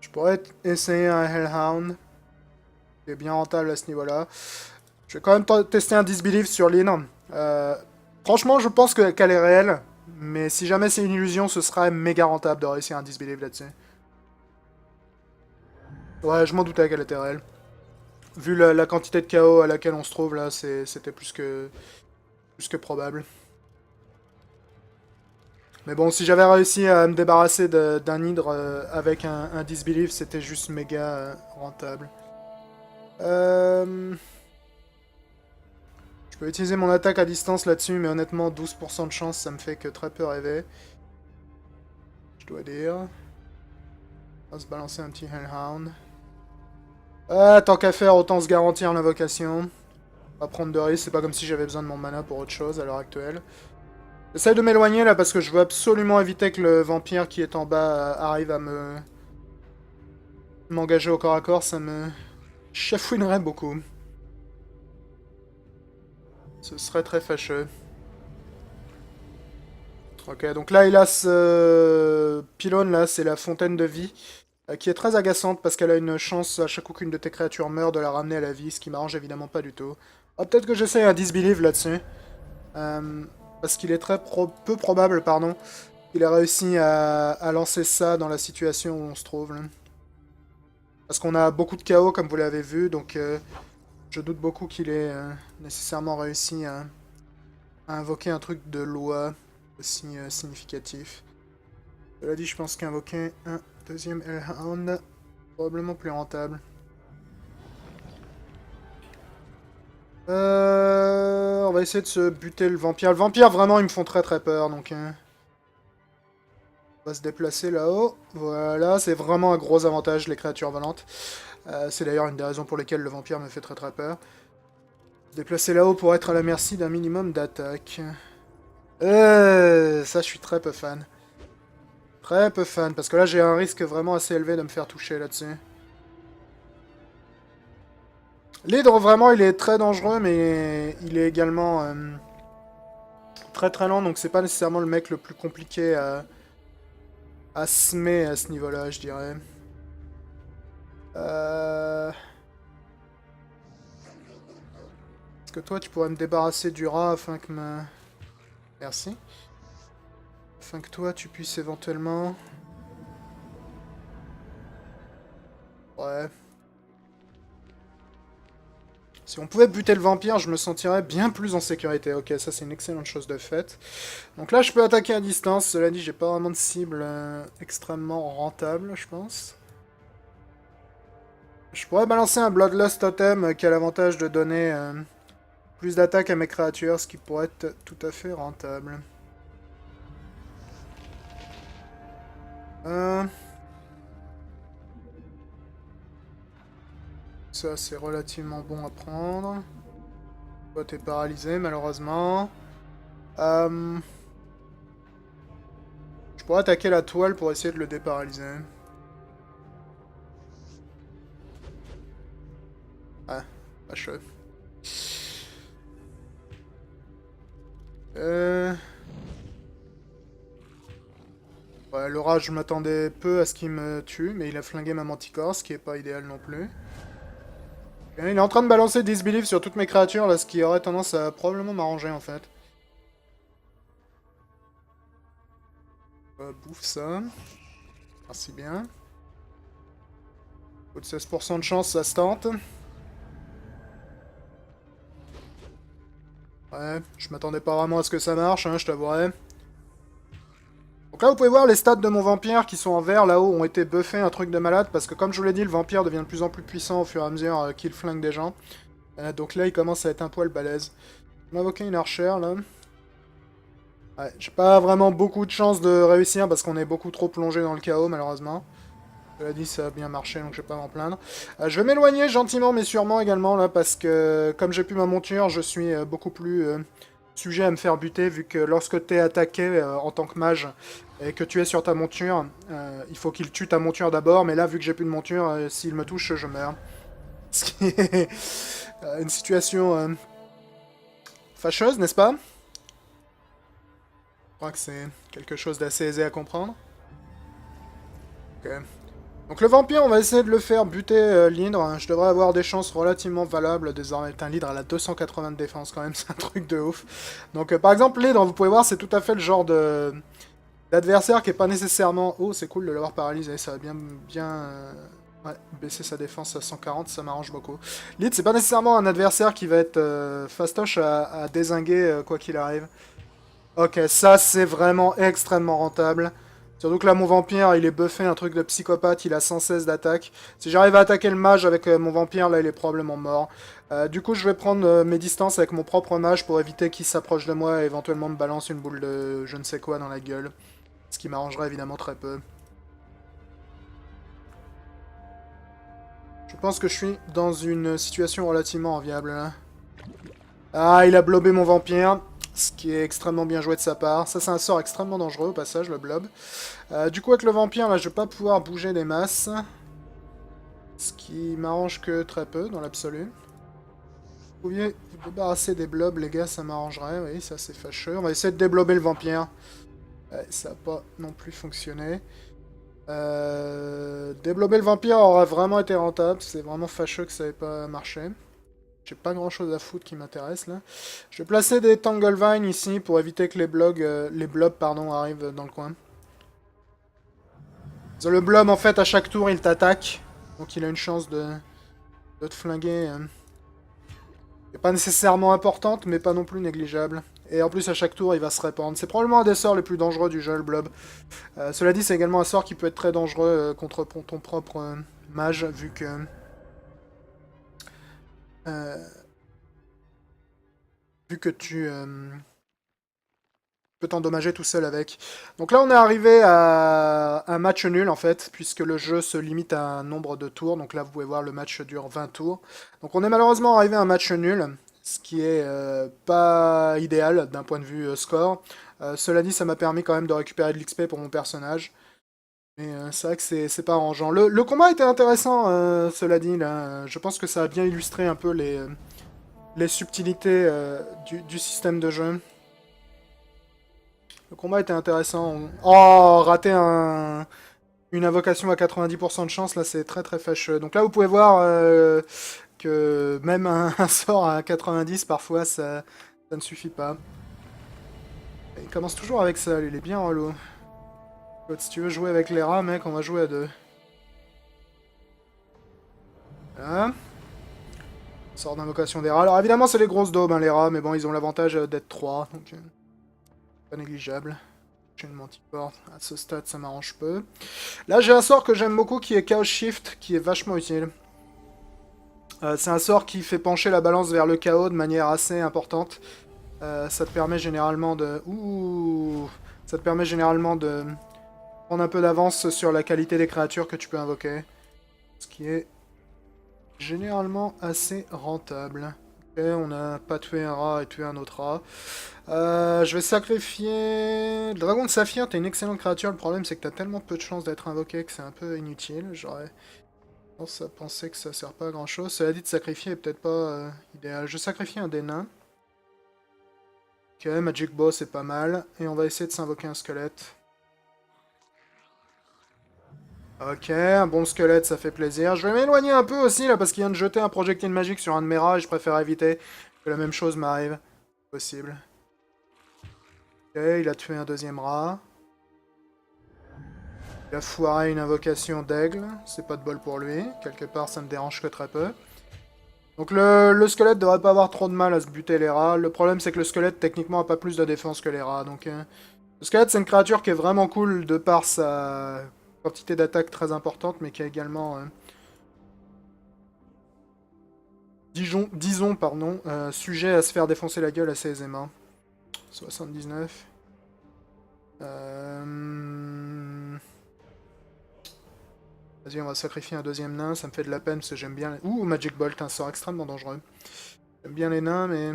Je pourrais essayer un Hellhound. Qui est bien rentable à ce niveau-là. Je vais quand même tester un Disbelief sur l'hydre. Franchement, je pense qu'elle est réelle. Mais si jamais c'est une illusion, ce sera méga rentable de réussir un Disbelief là-dessus. Ouais, je m'en doutais qu'elle était réelle. Vu la quantité de chaos à laquelle on se trouve là, c'était plus que probable. Mais bon, si j'avais réussi à me débarrasser d'un hydre avec un Disbelief, c'était juste méga rentable. Je peux utiliser mon attaque à distance là-dessus, mais honnêtement, 12% de chance, ça me fait que très peu rêver. Je dois dire. On va se balancer un petit Hellhound. Ah, tant qu'à faire, autant se garantir l'invocation. Pas prendre de risques, c'est pas comme si j'avais besoin de mon mana pour autre chose à l'heure actuelle. J'essaie de m'éloigner là parce que je veux absolument éviter que le vampire qui est en bas arrive à m'engager au corps à corps, ça me chafouinerait beaucoup. Ce serait très fâcheux. Ok, donc là il a ce pylône là, c'est la fontaine de vie, qui est très agaçante parce qu'elle a une chance à chaque coup qu'une de tes créatures meurt de la ramener à la vie, ce qui m'arrange évidemment pas du tout. Ah, peut-être que j'essaie un Disbelieve là-dessus. Parce qu'il est peu probable, pardon, qu'il ait réussi à lancer ça dans la situation où on se trouve. Là. Parce qu'on a beaucoup de chaos, comme vous l'avez vu, donc je doute beaucoup qu'il ait nécessairement réussi à invoquer un truc de loi aussi significatif. Cela dit, je pense qu'invoquer un deuxième Hellhound est probablement plus rentable. On va essayer de se buter le vampire. Le vampire, vraiment, ils me font très très peur, donc... On va se déplacer là-haut. Voilà, c'est vraiment un gros avantage, les créatures volantes. C'est d'ailleurs une des raisons pour lesquelles le vampire me fait très très peur. Se déplacer là-haut pour être à la merci d'un minimum d'attaque. Ça, je suis très peu fan. Très peu fan, parce que là, j'ai un risque vraiment assez élevé de me faire toucher là-dessus. L'hydre, vraiment, il est très dangereux, mais il est également très très lent, donc c'est pas nécessairement le mec le plus compliqué à semer à ce niveau-là, je dirais. Est-ce que toi, tu pourrais me débarrasser du rat afin que me... Merci. Afin que toi, tu puisses éventuellement... Ouais. Si on pouvait buter le vampire, je me sentirais bien plus en sécurité. Ok, ça c'est une excellente chose de faite. Donc là, je peux attaquer à distance. Cela dit, j'ai pas vraiment de cible extrêmement rentable, je pense. Je pourrais balancer un Bloodlust Totem qui a l'avantage de donner plus d'attaque à mes créatures, ce qui pourrait être tout à fait rentable. Ça, c'est relativement bon à prendre. Toi, t'es paralysé, malheureusement. Je pourrais attaquer la toile pour essayer de le déparalyser. Ah, fâcheux. Ouais, le rage, je m'attendais peu à ce qu'il me tue, mais il a flingué ma manticore, ce qui est pas idéal non plus. Il est en train de balancer Disbelief sur toutes mes créatures, là, ce qui aurait tendance à probablement m'arranger, en fait. Bouffe ça. Merci bien. Au de 16% de chance, ça se tente. Ouais, je m'attendais pas vraiment à ce que ça marche, hein, je t'avouerai. Donc là, vous pouvez voir les stats de mon vampire qui sont en vert, là-haut, ont été buffés, un truc de malade, parce que comme je vous l'ai dit, le vampire devient de plus en plus puissant au fur et à mesure qu'il flingue des gens. Donc là, il commence à être un poil balèze. On va invoquer une archère, là. Ouais, j'ai pas vraiment beaucoup de chance de réussir, parce qu'on est beaucoup trop plongé dans le chaos, malheureusement. Cela dit, ça a bien marché, donc je vais pas m'en plaindre. Je vais m'éloigner gentiment, mais sûrement également, là, parce que comme j'ai plus ma monture, je suis beaucoup plus sujet à me faire buter, vu que lorsque tu es attaqué en tant que mage, et que tu es sur ta monture, il faut qu'il tue ta monture d'abord, mais là, vu que j'ai plus de monture, s'il me touche, je meurs. Ce qui est une situation fâcheuse, n'est-ce pas? Je crois que c'est quelque chose d'assez aisé à comprendre. Ok. Donc le vampire, on va essayer de le faire buter l'hydre. Je devrais avoir des chances relativement valables désormais. Putain, l'hydre, elle a 280 de défense quand même, c'est un truc de ouf. Donc par exemple, l'hydre, vous pouvez voir, c'est tout à fait le genre de d'adversaire qui est pas nécessairement... Oh, c'est cool de l'avoir paralysé, ça va ouais, baisser sa défense à 140, ça m'arrange beaucoup. L'hydre, c'est pas nécessairement un adversaire qui va être fastoche à dézinguer quoi qu'il arrive. Ok, ça c'est vraiment extrêmement rentable. Surtout que là, mon vampire, il est buffé, un truc de psychopathe, il a 116 d'attaque. Si j'arrive à attaquer le mage avec mon vampire, là, il est probablement mort. Du coup, je vais prendre mes distances avec mon propre mage pour éviter qu'il s'approche de moi et éventuellement me balance une boule de je ne sais quoi dans la gueule. Ce qui m'arrangerait évidemment très peu. Je pense que je suis dans une situation relativement enviable, là. Ah, il a blobé mon vampire, ce qui est extrêmement bien joué de sa part. Ça, c'est un sort extrêmement dangereux, au passage, le blob. Du coup, avec le vampire, là, je vais pas pouvoir bouger des masses. Ce qui m'arrange que très peu, dans l'absolu. Vous pouviez vous débarrasser des blobs, les gars, ça m'arrangerait. Oui, ça, c'est fâcheux. On va essayer de déblober le vampire. Ouais, ça n'a pas non plus fonctionné. Déblober le vampire aurait vraiment été rentable. C'est vraiment fâcheux que ça n'ait pas marché. J'ai pas grand chose à foutre qui m'intéresse là. Je vais placer des Tanglevine ici pour éviter que les blobs pardon, arrivent dans le coin. Le blob en fait à chaque tour il t'attaque. Donc il a une chance de te flinguer. C'est pas nécessairement importante mais pas non plus négligeable. Et en plus à chaque tour il va se répandre. C'est probablement un des sorts les plus dangereux du jeu le blob. Cela dit c'est également un sort qui peut être très dangereux contre ton propre mage vu que... vu que tu peux t'endommager tout seul avec. Donc là, on est arrivé à un match nul, en fait, puisque le jeu se limite à un nombre de tours. Donc là, vous pouvez voir, le match dure 20 tours. Donc on est malheureusement arrivé à un match nul, ce qui est pas idéal d'un point de vue score. Cela dit, ça m'a permis quand même de récupérer de l'XP pour mon personnage. Mais c'est vrai que c'est pas arrangeant. Le combat était intéressant, cela dit, là. Je pense que ça a bien illustré un peu les subtilités du système de jeu. Le combat était intéressant. Oh, raté une invocation à 90% de chance, là c'est très très fâcheux. Donc là vous pouvez voir que même un sort à 90 parfois ça ne suffit pas. Et il commence toujours avec ça, lui, il est bien relou. Si tu veux jouer avec les rats, mec, on va jouer à deux. Voilà. Sort d'invocation des rats. Alors évidemment c'est les grosses daubes hein, les rats, mais bon ils ont l'avantage d'être 3, donc pas négligeable. J'ai une manticore, à ce stade ça m'arrange peu. Là j'ai un sort que j'aime beaucoup qui est Chaos Shift, qui est vachement utile. C'est un sort qui fait pencher la balance vers le chaos de manière assez importante. Ça te permet généralement de... Ouh. Ça te permet généralement de prendre un peu d'avance sur la qualité des créatures que tu peux invoquer. Ce qui est généralement assez rentable. Ok, on n'a pas tué un rat et tué un autre rat. Je vais sacrifier... Dragon de Saphir, t'es une excellente créature. Le problème, c'est que t'as tellement peu de chances d'être invoqué que c'est un peu inutile. J'aurais tendance à penser que ça sert pas à grand chose. Cela dit, de sacrifier est peut-être pas idéal. Je sacrifie un des nains. Ok, Magic Bow, c'est pas mal. Et on va essayer de s'invoquer un squelette. Ok, un bon squelette, ça fait plaisir. Je vais m'éloigner un peu aussi, là, parce qu'il vient de jeter un projectile magique sur un de mes rats, et je préfère éviter que la même chose m'arrive. Possible. Ok, il a tué un deuxième rat. Il a foiré une invocation d'aigle. C'est pas de bol pour lui. Quelque part, ça me dérange que très peu. Donc le squelette devrait pas avoir trop de mal à se buter les rats. Le problème, c'est que le squelette, techniquement, a pas plus de défense que les rats. Donc, le squelette, c'est une créature qui est vraiment cool de par sa quantité d'attaque très importante, mais qui a également... disons, pardon, sujet à se faire défoncer la gueule assez aisément. 79. Vas-y, on va sacrifier un deuxième nain, ça me fait de la peine parce que j'aime bien... Ouh, Magic Bolt, un sort extrêmement dangereux. J'aime bien les nains, mais...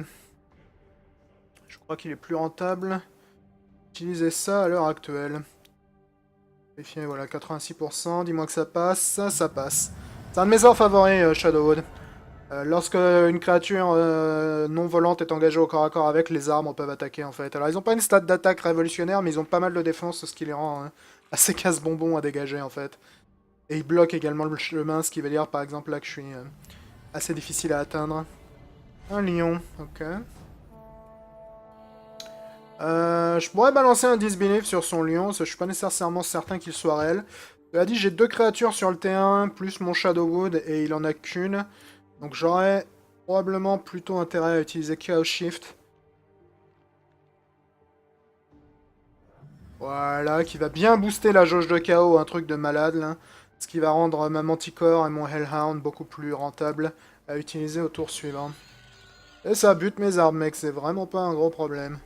Je crois qu'il est plus rentable d'utiliser ça à l'heure actuelle. Vérifier, voilà, 86%, dis-moi que ça passe, ça passe. C'est un de mes sorts favoris, Shadowwood. Lorsque une créature non volante est engagée au corps à corps avec, les arbres peuvent attaquer en fait. Alors ils ont pas une stat d'attaque révolutionnaire, mais ils ont pas mal de défense, ce qui les rend assez casse-bonbons à dégager en fait. Et ils bloquent également le chemin, ce qui veut dire par exemple là que je suis assez difficile à atteindre. Un lion, ok. Je pourrais balancer un Disbelief sur son lion, parce que je suis pas nécessairement certain qu'il soit réel. Cela dit, j'ai deux créatures sur le T1, plus mon Shadowwood, et il en a qu'une. Donc j'aurais probablement plutôt intérêt à utiliser Chaos Shift. Voilà, qui va bien booster la jauge de chaos, un truc de malade là. Ce qui va rendre ma Manticore et mon Hellhound beaucoup plus rentables à utiliser au tour suivant. Et ça bute mes arbres, mec, c'est vraiment pas un gros problème.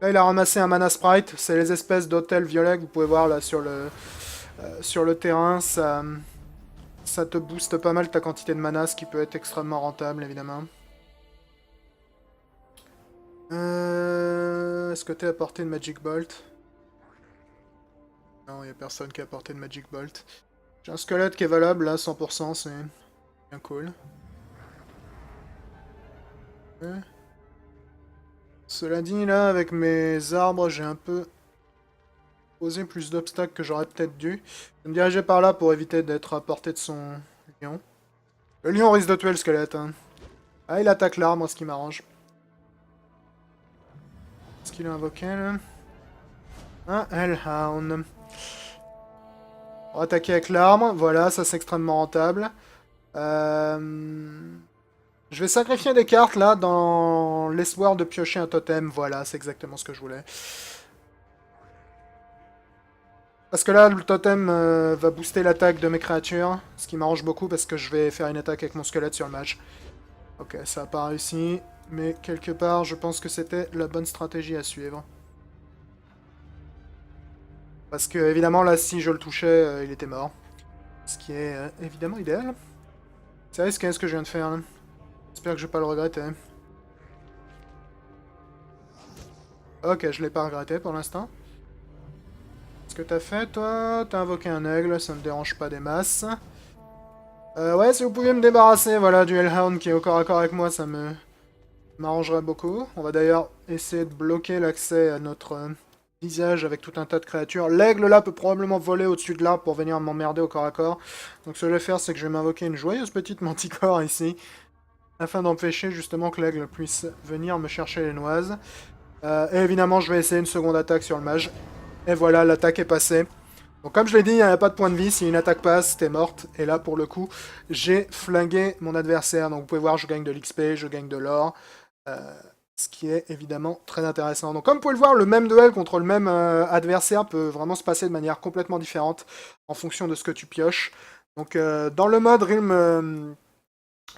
Là, il a ramassé un Mana Sprite, c'est les espèces d'hôtels violets que vous pouvez voir là sur le terrain. Ça te booste pas mal ta quantité de mana, ce qui peut être extrêmement rentable, évidemment. Est-ce que t'es à portée de Magic Bolt? Non, il a personne qui a à portée de Magic Bolt. J'ai un squelette qui est valable, là, 100%, c'est bien cool. Ouais. Cela dit, là, avec mes arbres, j'ai un peu posé plus d'obstacles que j'aurais peut-être dû. Je vais me diriger par là pour éviter d'être à portée de son lion. Le lion risque de tuer le squelette, hein. Ah, il attaque l'arbre, ce qui m'arrange. Est-ce qu'il a invoqué, là? Un Hellhound. On va attaquer avec l'arbre. Voilà, ça c'est extrêmement rentable. Je vais sacrifier des cartes, là, dans l'espoir de piocher un totem. Voilà, c'est exactement ce que je voulais. Parce que là, le totem va booster l'attaque de mes créatures. Ce qui m'arrange beaucoup parce que je vais faire une attaque avec mon squelette sur le match. Ok, ça n'a pas réussi. Mais quelque part, je pense que c'était la bonne stratégie à suivre. Parce que, évidemment, là, si je le touchais, il était mort. Ce qui est évidemment idéal. C'est risqué ce que je viens de faire, là. J'espère que je vais pas le regretter. Ok, je l'ai pas regretté pour l'instant. Ce que t'as fait, toi, t'as invoqué un aigle, ça me dérange pas des masses. Ouais, si vous pouviez me débarrasser, voilà, du Hellhound qui est au corps à corps avec moi, ça m'arrangerait beaucoup. On va d'ailleurs essayer de bloquer l'accès à notre visage avec tout un tas de créatures. L'aigle, là, peut probablement voler au-dessus de l'arbre pour venir m'emmerder au corps à corps. Donc ce que je vais faire, c'est que je vais m'invoquer une joyeuse petite manticore ici, afin d'empêcher justement que l'aigle puisse venir me chercher les noises. Et évidemment, je vais essayer une seconde attaque sur le mage. Et voilà, l'attaque est passée. Donc comme je l'ai dit, il n'y a pas de point de vie. Si une attaque passe, t'es morte. Et là, pour le coup, j'ai flingué mon adversaire. Donc vous pouvez voir, je gagne de l'XP, je gagne de l'or. Ce qui est évidemment très intéressant. Donc comme vous pouvez le voir, le même duel contre le même adversaire peut vraiment se passer de manière complètement différente en fonction de ce que tu pioches. Donc dans le mode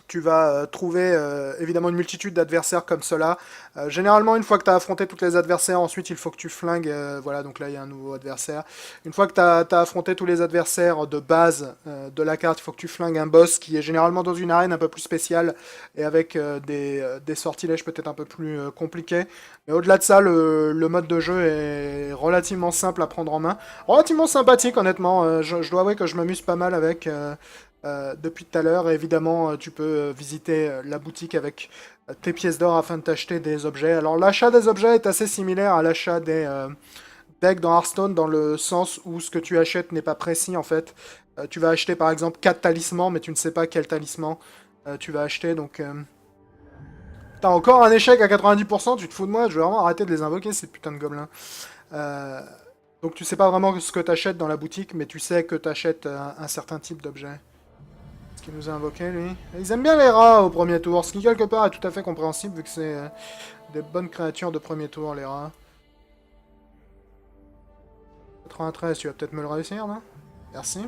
Tu vas trouver évidemment une multitude d'adversaires comme cela. Généralement, une fois que tu as affronté tous les adversaires, ensuite il faut que tu flingues. Voilà, donc là il y a un nouveau adversaire. Une fois que tu as affronté tous les adversaires de base de la carte, il faut que tu flingues un boss qui est généralement dans une arène un peu plus spéciale et avec des sortilèges peut-être un peu plus compliqués. Mais au-delà de ça, le mode de jeu est relativement simple à prendre en main. Relativement sympathique, honnêtement. Je dois avouer que je m'amuse pas mal avec. Depuis tout à l'heure. Et évidemment, tu peux visiter la boutique avec tes pièces d'or afin de t'acheter des objets. Alors l'achat des objets est assez similaire à l'achat des decks dans Hearthstone dans le sens où ce que tu achètes n'est pas précis en fait. Tu vas acheter par exemple 4 talismans mais tu ne sais pas quel talisman tu vas acheter. Donc t'as encore un échec à 90%, tu te fous de moi, je vais vraiment arrêter de les invoquer ces putains de gobelins. Euh, donc tu sais pas vraiment ce que t'achètes dans la boutique mais tu sais que t'achètes un certain type d'objet. Ce qu'il nous a invoqué, lui. Ils aiment bien les rats au premier tour, ce qui quelque part est tout à fait compréhensible vu que c'est des bonnes créatures de premier tour, les rats. 93, tu vas peut-être me le réussir, là. Merci.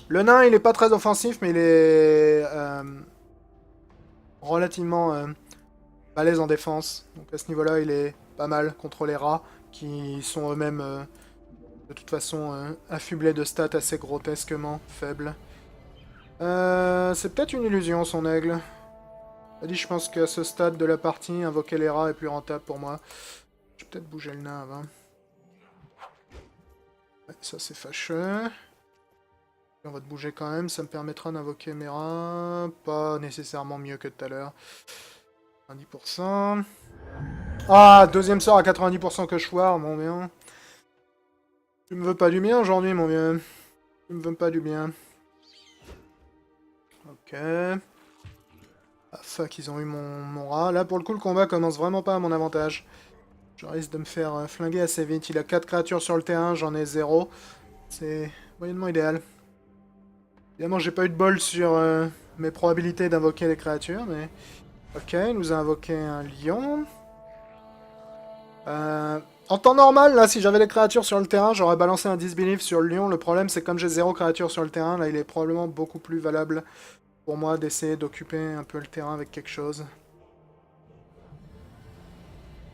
Le nain, il est pas très offensif, mais il est relativement balèze en défense. Donc à ce niveau-là, il est pas mal contre les rats, qui sont eux-mêmes, de toute façon, affublés de stats assez grotesquement faibles. C'est peut-être une illusion, son aigle. Je pense qu'à ce stade de la partie, invoquer les rats est plus rentable pour moi. Je vais peut-être bouger le nain avant. Ouais, ça c'est fâcheux. On va te bouger quand même, ça me permettra d'invoquer mes rats. Pas nécessairement mieux que tout à l'heure. 90%. Ah, deuxième sort à 90% que je foire, mon bien. Tu me veux pas du bien aujourd'hui, mon bien. Tu me veux pas du bien. Ok. Ah fuck, ils ont eu mon rat. Là, pour le coup, le combat commence vraiment pas à mon avantage. Je risque de me faire flinguer assez vite. Il a 4 créatures sur le terrain, j'en ai 0. C'est moyennement idéal. Évidemment, j'ai pas eu de bol sur mes probabilités d'invoquer les créatures, mais... Ok, il nous a invoqué un lion. En temps normal, là, si j'avais les créatures sur le terrain, j'aurais balancé un Disbelief sur le lion. Le problème, c'est que comme j'ai 0 créatures sur le terrain, là, il est probablement beaucoup plus valable pour moi d'essayer d'occuper un peu le terrain avec quelque chose.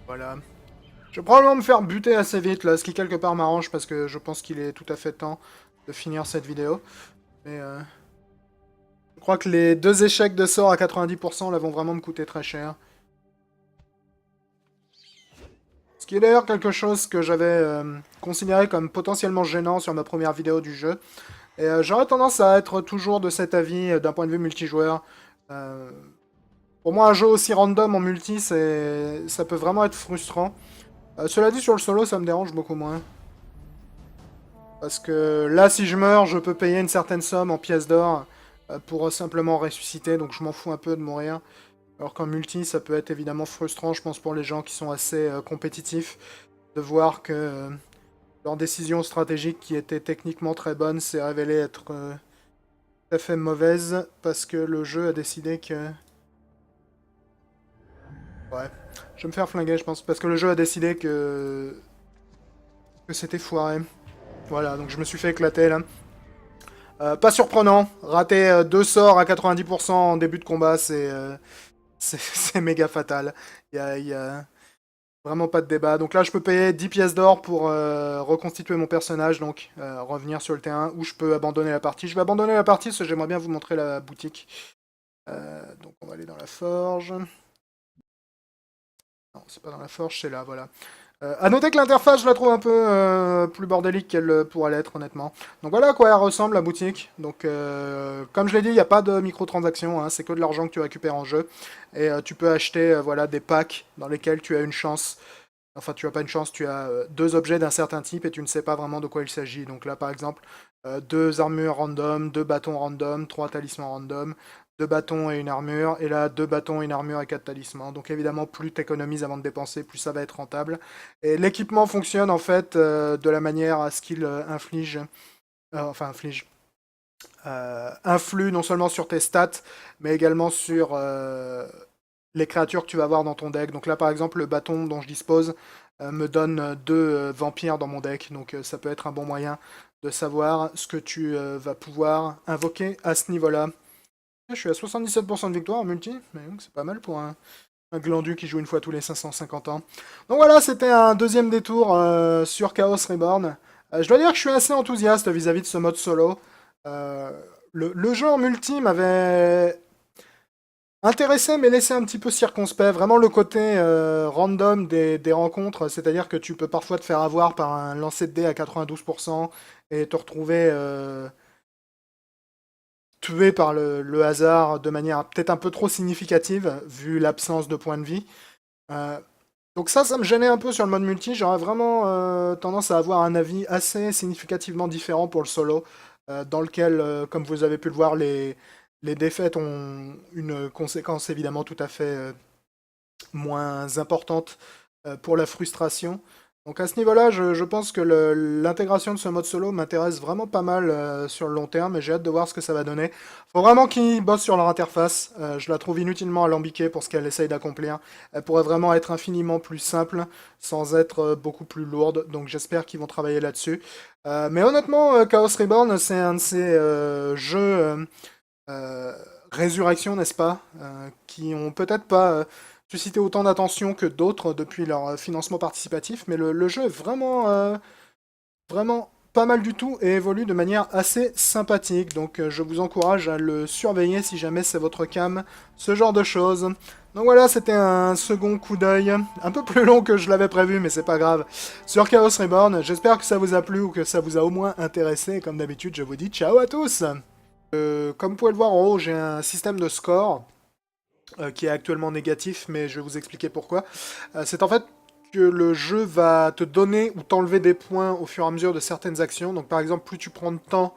Voilà. Je vais probablement me faire buter assez vite, là, ce qui quelque part m'arrange, parce que je pense qu'il est tout à fait temps de finir cette vidéo. Mais je crois que les 2 échecs de sort à 90% là vont vraiment me coûter très cher. Ce qui est d'ailleurs quelque chose que j'avais considéré comme potentiellement gênant sur ma première vidéo du jeu. Et j'aurais tendance à être toujours de cet avis d'un point de vue multijoueur. Euh, pour moi, un jeu aussi random en multi, ça peut vraiment être frustrant. Cela dit, sur le solo, ça me dérange beaucoup moins. Parce que là, si je meurs, je peux payer une certaine somme en pièces d'or pour simplement ressusciter, donc je m'en fous un peu de mourir. Alors qu'en multi, ça peut être évidemment frustrant, je pense, pour les gens qui sont assez compétitifs, de voir que leur décision stratégique, qui était techniquement très bonne, s'est révélée être tout à fait mauvaise, parce que le jeu a décidé que... Ouais, je vais me faire flinguer, je pense, parce que le jeu a décidé que c'était foiré. Voilà, donc je me suis fait éclater, là. Pas surprenant, rater 2 sorts à 90% en début de combat, c'est méga fatal. Y a vraiment pas de débat. Donc là, je peux payer 10 pièces d'or pour reconstituer mon personnage, donc revenir sur le terrain, ou je peux abandonner la partie. Je vais abandonner la partie parce que j'aimerais bien vous montrer la boutique. Donc on va aller dans la forge. Non, c'est pas dans la forge, c'est là, voilà. À noter que l'interface, je la trouve un peu plus bordélique qu'elle pourrait l'être, honnêtement. Donc voilà à quoi elle ressemble, la boutique. Donc, comme je l'ai dit, il n'y a pas de microtransactions, hein, c'est que de l'argent que tu récupères en jeu. Et tu peux acheter voilà, des packs dans lesquels tu as une chance. Enfin, tu as pas une chance, tu as 2 objets d'un certain type et tu ne sais pas vraiment de quoi il s'agit. Donc là, par exemple, 2 armures random, 2 bâtons random, 3 talismans random, 2 bâtons et une armure, et là 2 bâtons, une armure et 4 talismans. Donc évidemment, plus tu économises avant de dépenser, plus ça va être rentable. Et l'équipement fonctionne en fait de la manière à ce qu'il influe non seulement sur tes stats, mais également sur les créatures que tu vas avoir dans ton deck. Donc là, par exemple, le bâton dont je dispose me donne 2 vampires dans mon deck, donc ça peut être un bon moyen de savoir ce que tu vas pouvoir invoquer à ce niveau-là. Je suis à 77% de victoire en multi, mais donc c'est pas mal pour un glandu qui joue une fois tous les 550 ans. Donc voilà, c'était un deuxième détour sur Chaos Reborn. Je dois dire que je suis assez enthousiaste vis-à-vis de ce mode solo. Euh, le jeu en multi m'avait intéressé mais laissé un petit peu circonspect. Vraiment le côté random des rencontres, c'est-à-dire que tu peux parfois te faire avoir par un lancer de dés à 92% et te retrouver tué par le hasard de manière peut-être un peu trop significative, vu l'absence de points de vie. Euh, donc ça me gênait un peu sur le mode multi. J'aurais vraiment tendance à avoir un avis assez significativement différent pour le solo, dans lequel, comme vous avez pu le voir, les défaites ont une conséquence évidemment tout à fait moins importante pour la frustration. Donc à ce niveau-là, je pense que l'intégration de ce mode solo m'intéresse vraiment pas mal sur le long terme et j'ai hâte de voir ce que ça va donner. Faut vraiment qu'ils bossent sur leur interface. Je la trouve inutilement alambiquée pour ce qu'elle essaye d'accomplir. Elle pourrait vraiment être infiniment plus simple sans être beaucoup plus lourde. Donc j'espère qu'ils vont travailler là-dessus. Mais honnêtement, Chaos Reborn, c'est un de ces jeux résurrection, n'est-ce pas, qui ont peut-être pas suscité autant d'attention que d'autres depuis leur financement participatif, mais le jeu est vraiment pas mal du tout et évolue de manière assez sympathique. Donc je vous encourage à le surveiller si jamais c'est votre cam, ce genre de choses. Donc voilà, c'était un second coup d'œil, un peu plus long que je l'avais prévu, mais c'est pas grave, sur Chaos Reborn. J'espère que ça vous a plu ou que ça vous a au moins intéressé. Et comme d'habitude, je vous dis ciao à tous. Comme vous pouvez le voir en haut, j'ai un système de score qui est actuellement négatif, mais je vais vous expliquer pourquoi. C'est en fait que le jeu va te donner ou t'enlever des points au fur et à mesure de certaines actions. Donc par exemple, plus tu prends de temps,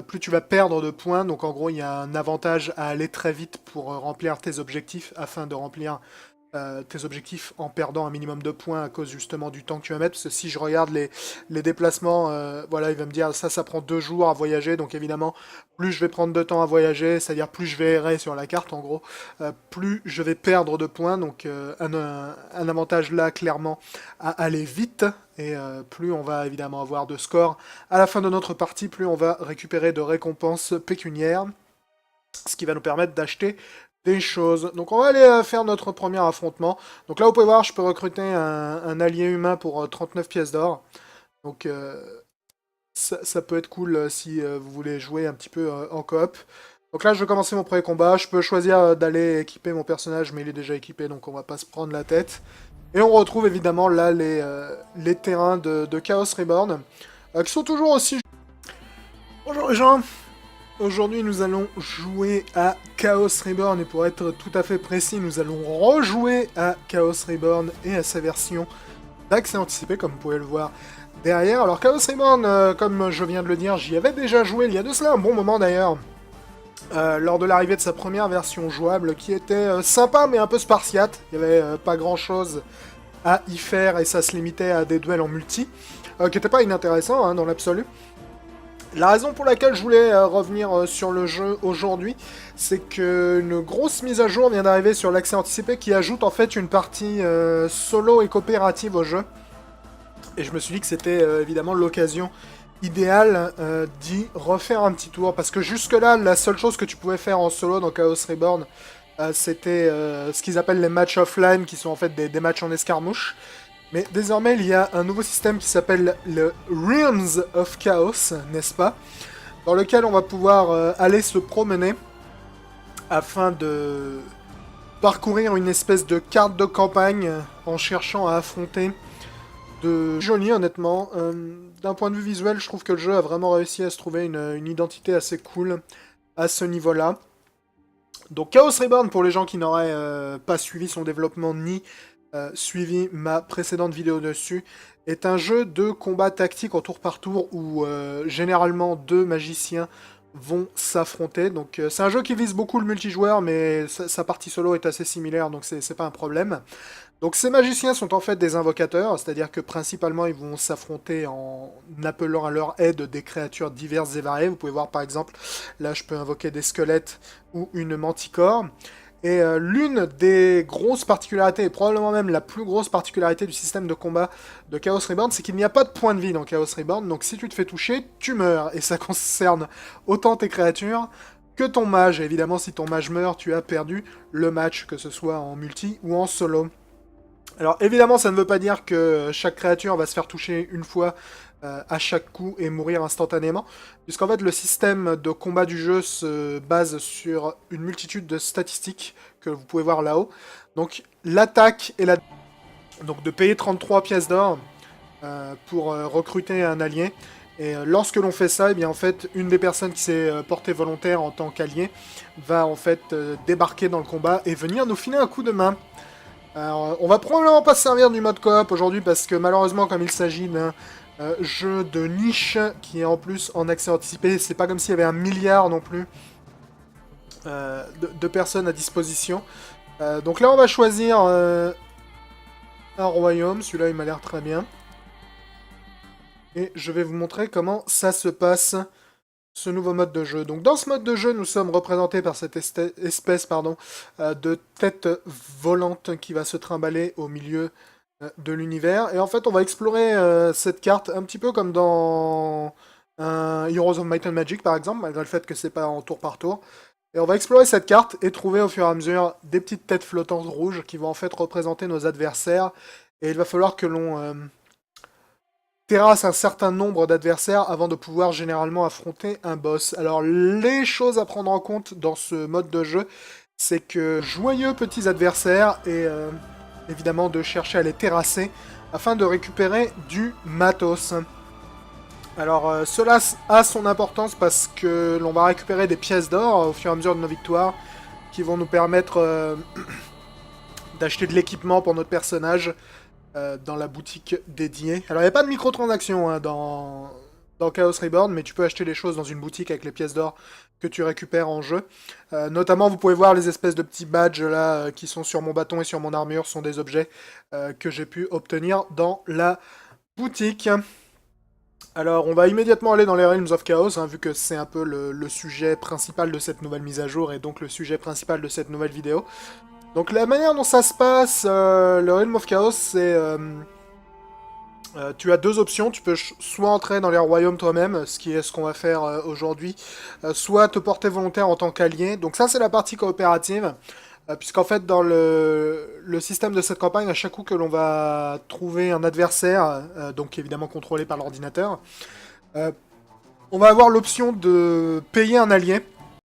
plus tu vas perdre de points. Donc en gros, il y a un avantage à aller très vite pour remplir tes objectifs afin de remplir tes objectifs en perdant un minimum de points à cause justement du temps que tu vas mettre. Parce que si je regarde les déplacements, voilà, il va me dire ça prend 2 jours à voyager. Donc évidemment, plus je vais prendre de temps à voyager, c'est-à-dire plus je vais errer sur la carte en gros, plus je vais perdre de points. Donc un avantage là clairement à aller vite. Et plus on va évidemment avoir de score à la fin de notre partie, plus on va récupérer de récompenses pécuniaires, ce qui va nous permettre d'acheter des choses. Donc on va aller faire notre premier affrontement. Donc là vous pouvez voir, je peux recruter un allié humain pour 39 pièces d'or. Donc ça peut être cool si vous voulez jouer un petit peu en coop. Donc là je vais commencer mon premier combat. Je peux choisir d'aller équiper mon personnage, mais il est déjà équipé, donc on va pas se prendre la tête. Et on retrouve évidemment là les terrains de Chaos Reborn, qui sont toujours aussi... Bonjour les gens. Aujourd'hui, nous allons jouer à Chaos Reborn, et pour être tout à fait précis, nous allons rejouer à Chaos Reborn et à sa version d'accès anticipé, comme vous pouvez le voir derrière. Alors Chaos Reborn, comme je viens de le dire, j'y avais déjà joué il y a de cela un bon moment d'ailleurs, lors de l'arrivée de sa première version jouable, qui était sympa mais un peu spartiate. Il n'y avait pas grand chose à y faire et ça se limitait à des duels en multi, qui n'étaient pas inintéressants hein, dans l'absolu. La raison pour laquelle je voulais revenir sur le jeu aujourd'hui, c'est qu'une grosse mise à jour vient d'arriver sur l'accès anticipé qui ajoute en fait une partie solo et coopérative au jeu. Et je me suis dit que c'était évidemment l'occasion idéale d'y refaire un petit tour. Parce que jusque-là, la seule chose que tu pouvais faire en solo dans Chaos Reborn, c'était ce qu'ils appellent les matchs offline, qui sont en fait des matchs en escarmouche. Mais désormais, il y a un nouveau système qui s'appelle le Realms of Chaos, n'est-ce pas? Dans lequel on va pouvoir aller se promener afin de parcourir une espèce de carte de campagne en cherchant à affronter de joli honnêtement. D'un point de vue visuel, je trouve que le jeu a vraiment réussi à se trouver une identité assez cool à ce niveau-là. Donc Chaos Reborn, pour les gens qui n'auraient pas suivi son développement ni suivi ma précédente vidéo dessus, est un jeu de combat tactique en tour par tour où généralement deux magiciens vont s'affronter. Donc c'est un jeu qui vise beaucoup le multijoueur, mais sa partie solo est assez similaire, donc c'est pas un problème. Donc ces magiciens sont en fait des invocateurs, c'est-à-dire que principalement ils vont s'affronter en appelant à leur aide des créatures diverses et variées. Vous pouvez voir par exemple, là je peux invoquer des squelettes ou une manticore. Et l'une des grosses particularités, et probablement même la plus grosse particularité du système de combat de Chaos Reborn, c'est qu'il n'y a pas de point de vie dans Chaos Reborn, donc si tu te fais toucher, tu meurs. Et ça concerne autant tes créatures que ton mage. Et évidemment, si ton mage meurt, tu as perdu le match, que ce soit en multi ou en solo. Alors évidemment, ça ne veut pas dire que chaque créature va se faire toucher une fois à chaque coup et mourir instantanément, puisqu'en fait le système de combat du jeu se base sur une multitude de statistiques que vous pouvez voir là-haut. Donc l'attaque et la... Donc de payer 33 pièces d'or pour recruter un allié. Et lorsque l'on fait ça, et bien en fait, une des personnes qui s'est portée volontaire en tant qu'allié va en fait débarquer dans le combat et venir nous filer un coup de main. Alors, on va probablement pas se servir du mode coop aujourd'hui parce que malheureusement, comme il s'agit d'un jeu de niche qui est en plus en accès anticipé, c'est pas comme s'il y avait un milliard non plus de personnes à disposition. Donc là, on va choisir un royaume. Celui-là, il m'a l'air très bien. Et je vais vous montrer comment ça se passe, ce nouveau mode de jeu. Donc dans ce mode de jeu, nous sommes représentés par cette espèce de tête volante qui va se trimballer au milieu de l'univers. Et en fait, on va explorer cette carte un petit peu comme dans Heroes of Might and Magic, par exemple, malgré le fait que c'est pas en tour par tour. Et on va explorer cette carte et trouver au fur et à mesure des petites têtes flottantes rouges qui vont en fait représenter nos adversaires. Et il va falloir que l'on terrasse un certain nombre d'adversaires avant de pouvoir généralement affronter un boss. Alors les choses à prendre en compte dans ce mode de jeu, c'est que joyeux petits adversaires et évidemment de chercher à les terrasser afin de récupérer du matos. Alors cela a son importance parce que l'on va récupérer des pièces d'or au fur et à mesure de nos victoires qui vont nous permettre d'acheter de l'équipement pour notre personnage dans la boutique dédiée. Alors, il n'y a pas de microtransactions hein, dans Chaos Reborn, mais tu peux acheter les choses dans une boutique avec les pièces d'or que tu récupères en jeu. Notamment, vous pouvez voir les espèces de petits badges là qui sont sur mon bâton et sur mon armure, sont des objets que j'ai pu obtenir dans la boutique. Alors, on va immédiatement aller dans les Realms of Chaos, hein, vu que c'est un peu le sujet principal de cette nouvelle mise à jour, et donc le sujet principal de cette nouvelle vidéo. Donc la manière dont ça se passe, le Realm of Chaos, c'est... tu as deux options, tu peux soit entrer dans les royaumes toi-même, ce qui est ce qu'on va faire aujourd'hui, soit te porter volontaire en tant qu'allié. Donc ça c'est la partie coopérative, puisqu'en fait dans le système de cette campagne, à chaque coup que l'on va trouver un adversaire, donc évidemment contrôlé par l'ordinateur, on va avoir l'option de payer un allié.